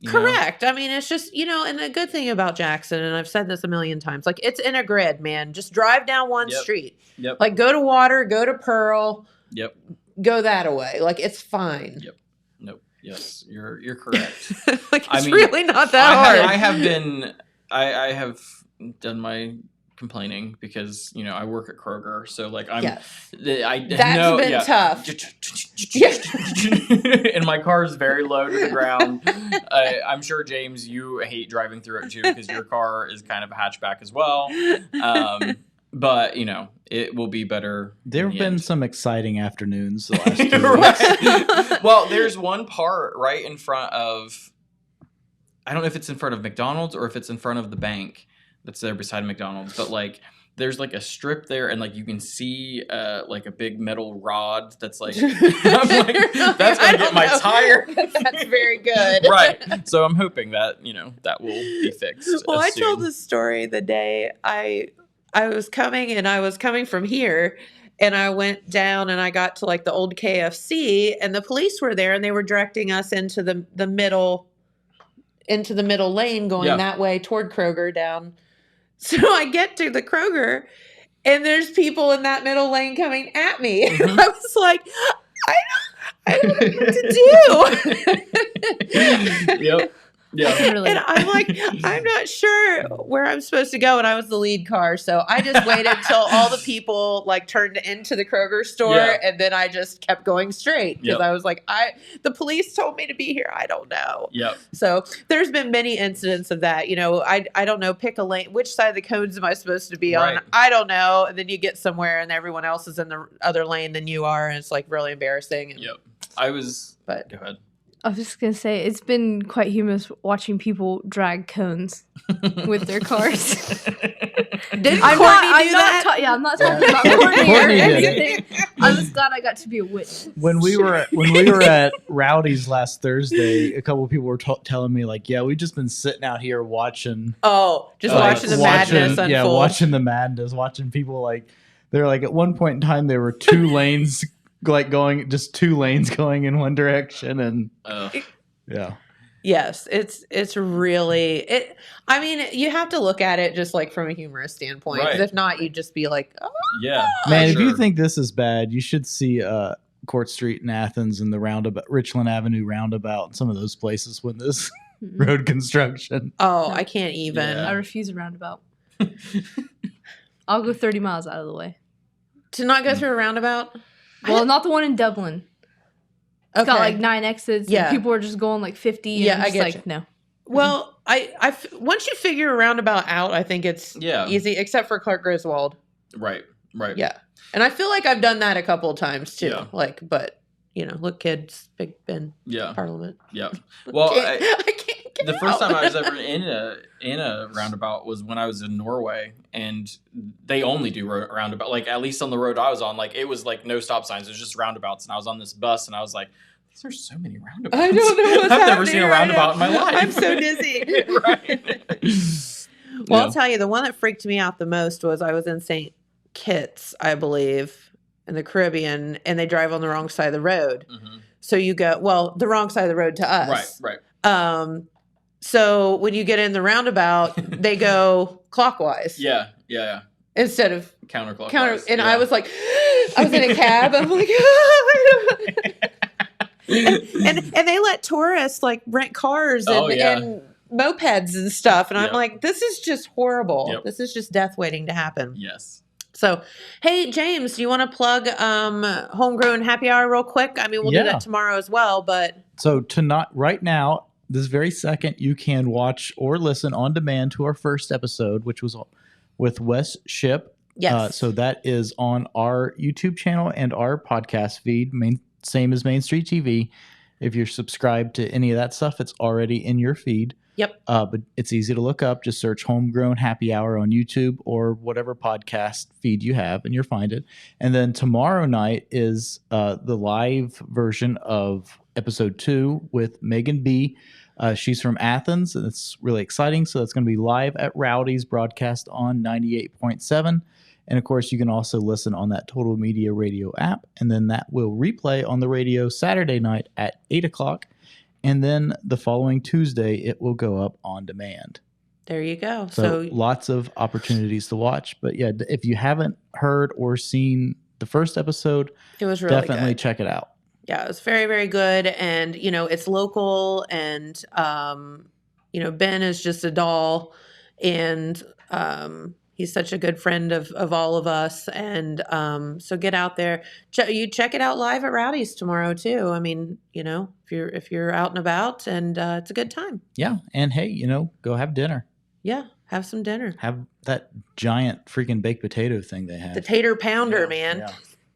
[SPEAKER 9] Correct. I mean, it's just, and the good thing about Jackson, and I've said this a million times, like it's in a grid, man. Just drive down one street.
[SPEAKER 4] Yep.
[SPEAKER 9] Like go to Water, go to Pearl.
[SPEAKER 4] Yep.
[SPEAKER 9] Go that away. Like it's fine.
[SPEAKER 4] Yep. Nope. Yes, you're correct.
[SPEAKER 9] Like it's really not that hard.
[SPEAKER 4] I have done my complaining because I work at Kroger, so like
[SPEAKER 9] that's been tough.
[SPEAKER 4] And my car is very low to the ground. I'm sure James, you hate driving through it too because your car is kind of a hatchback as well. But it will be better.
[SPEAKER 11] There have been some exciting afternoons the last 2 weeks.
[SPEAKER 4] Right. Well, there's one part right in front of. I don't know if it's in front of McDonald's or if it's in front of the bank that's there beside McDonald's, but like there's like a strip there and like you can see like a big metal rod that's like I'm like that's gonna get my tire.
[SPEAKER 9] That's very good.
[SPEAKER 4] Right. So I'm hoping that that will be fixed.
[SPEAKER 9] Well, I told this story the day I was coming from here and I went down and I got to like the old KFC and the police were there and they were directing us into the middle lane going that way toward Kroger down. So I get to the Kroger and there's people in that middle lane coming at me. Mm-hmm. And I was like, I don't know what to do.
[SPEAKER 4] Yep. Yeah.
[SPEAKER 10] I can relate.
[SPEAKER 9] And I'm like, I'm not sure where I'm supposed to go. And I was the lead car. So I just waited until all the people like turned into the Kroger store.
[SPEAKER 4] Yeah.
[SPEAKER 9] And then I just kept going straight because
[SPEAKER 4] Yep.
[SPEAKER 9] I was like, the police told me to be here. I don't know.
[SPEAKER 4] Yep.
[SPEAKER 9] So there's been many incidents of that. You know, I don't know, pick a lane. Which side of the cones am I supposed to be
[SPEAKER 4] Right.
[SPEAKER 9] on? I don't know. And then you get somewhere and everyone else is in the other lane than you are. And it's like really embarrassing. And,
[SPEAKER 4] Yep.
[SPEAKER 9] But
[SPEAKER 4] go ahead.
[SPEAKER 10] I was just gonna say it's been quite humorous watching people drag cones with their cars.
[SPEAKER 9] Did Courtney do that?
[SPEAKER 10] I'm not talking about Courtney or
[SPEAKER 11] Courtney did it.
[SPEAKER 10] anything. I'm just glad I got to be a witness.
[SPEAKER 11] When we were at Rowdy's last Thursday, a couple of people were telling me like, yeah, we've just been sitting out here watching.
[SPEAKER 9] Oh, just watching the madness unfold.
[SPEAKER 11] Yeah, watching the madness, watching people like they're like at one point in time there were two lanes like going just two lanes going in one direction and yeah.
[SPEAKER 9] Yes, it's really it. I mean, you have to look at it just like from a humorous standpoint. 'Cause
[SPEAKER 4] Right.
[SPEAKER 9] if not, you'd just be like, oh.
[SPEAKER 4] Yeah.
[SPEAKER 11] Man,
[SPEAKER 4] sure.
[SPEAKER 11] if you think this is bad, you should see Court Street in Athens and the roundabout, Richland Avenue roundabout, and some of those places when this road construction.
[SPEAKER 9] Oh, I can't even.
[SPEAKER 10] I refuse a roundabout. I'll go 30 miles out of the way.
[SPEAKER 9] To not go through a roundabout?
[SPEAKER 10] Well, not the one in Dublin. It's got like 9 exits.
[SPEAKER 9] Yeah.
[SPEAKER 10] And people are just going like 50.
[SPEAKER 9] Yeah,
[SPEAKER 10] and
[SPEAKER 9] I
[SPEAKER 10] I'm just
[SPEAKER 9] get
[SPEAKER 10] like,
[SPEAKER 9] you.
[SPEAKER 10] no.
[SPEAKER 9] Well, once you figure a roundabout out, I think it's easy, except for Clark Griswold.
[SPEAKER 4] Right.
[SPEAKER 9] Yeah. And I feel like I've done that a couple of times too.
[SPEAKER 4] Yeah.
[SPEAKER 9] Like, but you know, look, kids, Big Ben,
[SPEAKER 4] Yeah.
[SPEAKER 9] Parliament.
[SPEAKER 4] Yeah. Well,
[SPEAKER 9] I can't get
[SPEAKER 4] the first
[SPEAKER 9] out.
[SPEAKER 4] time I was ever in a roundabout was when I was in Norway, and they only do roundabout. Like at least on the road I was on, like it was like no stop signs. It was just roundabouts, and I was on this bus, and I was like, "These are so many roundabouts.
[SPEAKER 9] I don't know what's
[SPEAKER 4] I've never
[SPEAKER 9] happening
[SPEAKER 4] seen a
[SPEAKER 9] right
[SPEAKER 4] roundabout in my
[SPEAKER 9] now.
[SPEAKER 4] life.
[SPEAKER 9] I'm so dizzy."
[SPEAKER 4] Right.
[SPEAKER 9] Well,
[SPEAKER 4] Yeah.
[SPEAKER 9] I'll tell you, the one that freaked me out the most was I was in St. Kitts, I believe, in the Caribbean, and they drive on the wrong side of the road.
[SPEAKER 4] Mm-hmm.
[SPEAKER 9] So you go, the wrong side of the road to us.
[SPEAKER 4] Right.
[SPEAKER 9] So when you get in the roundabout, they go clockwise.
[SPEAKER 4] Yeah.
[SPEAKER 9] Instead of
[SPEAKER 4] Counterclockwise.
[SPEAKER 9] And
[SPEAKER 4] yeah.
[SPEAKER 9] I was like, I was in a cab. I'm like, and they let tourists like rent cars and mopeds and stuff. And I'm like, this is just horrible.
[SPEAKER 4] Yep.
[SPEAKER 9] This is just death waiting to happen.
[SPEAKER 4] Yes.
[SPEAKER 9] So, hey, James, do you want to plug Homegrown Happy Hour real quick? I mean, we'll do that tomorrow as well, but.
[SPEAKER 11] So right now, this very second, you can watch or listen on demand to our first episode, which was with Wes Ship.
[SPEAKER 9] Yes.
[SPEAKER 11] So that is on our YouTube channel and our podcast feed, same as Main Street TV. If you're subscribed to any of that stuff, it's already in your feed.
[SPEAKER 9] Yep.
[SPEAKER 11] But it's easy to look up. Just search Homegrown Happy Hour on YouTube or whatever podcast feed you have, and you'll find it. And then tomorrow night is the live version of episode 2 with Megan B. She's from Athens, and it's really exciting. So that's going to be live at Rowdy's, broadcast on 98.7. And of course, you can also listen on that Total Media Radio app. And then that will replay on the radio Saturday night at 8 o'clock. And then the following Tuesday, it will go up on demand.
[SPEAKER 9] There you go.
[SPEAKER 11] So lots of opportunities to watch. But yeah, if you haven't heard or seen the first episode,
[SPEAKER 9] it was really
[SPEAKER 11] definitely
[SPEAKER 9] good.
[SPEAKER 11] check it out.
[SPEAKER 9] Yeah, it was very, very good. And, you know, it's local, and, you know, Ben is just a doll, and he's such a good friend of all of us. And so get out there. You check it out live at Rowdy's tomorrow too. I mean, you know, if you're out and about, and it's a good time.
[SPEAKER 11] Yeah. And hey, you know, go have dinner.
[SPEAKER 9] Yeah. Have some dinner.
[SPEAKER 11] Have that giant freaking baked potato thing they have.
[SPEAKER 9] The tater pounder, man.
[SPEAKER 11] Yeah.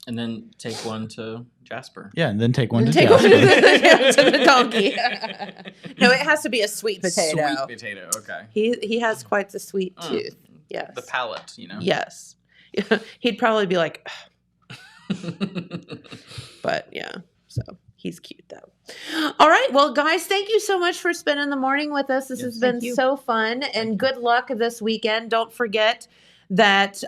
[SPEAKER 4] And then take one to Jasper.
[SPEAKER 11] Yeah, and then take one to
[SPEAKER 9] Take
[SPEAKER 11] Jasper.
[SPEAKER 9] one to the donkey. No, it has to be a sweet potato.
[SPEAKER 4] Sweet potato, okay.
[SPEAKER 9] He has quite the sweet tooth. Yes.
[SPEAKER 4] The palate, you know?
[SPEAKER 9] Yes. He'd probably be like, but yeah, so he's cute though. All right. Well, guys, thank you so much for spending the morning with us. This has been so fun, and good luck this weekend. Don't forget that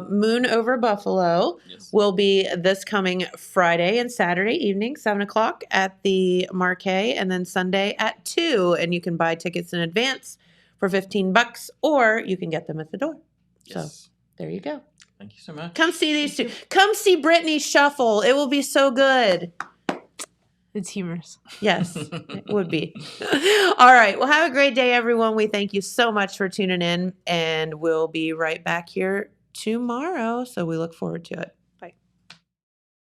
[SPEAKER 9] Moon Over Buffalo will be this coming Friday and Saturday evening, 7 o'clock at the Markay, and then Sunday at 2. And you can buy tickets in advance for $15, or you can get them at the door.
[SPEAKER 4] Yes.
[SPEAKER 9] So there you go.
[SPEAKER 4] Thank you so much.
[SPEAKER 9] Come see these two. Come see Brittany shuffle. It will be so good.
[SPEAKER 10] It's humorous.
[SPEAKER 9] Yes, it would be. All right. Well, have a great day, everyone. We thank you so much for tuning in, and we'll be right back here tomorrow. So we look forward to it.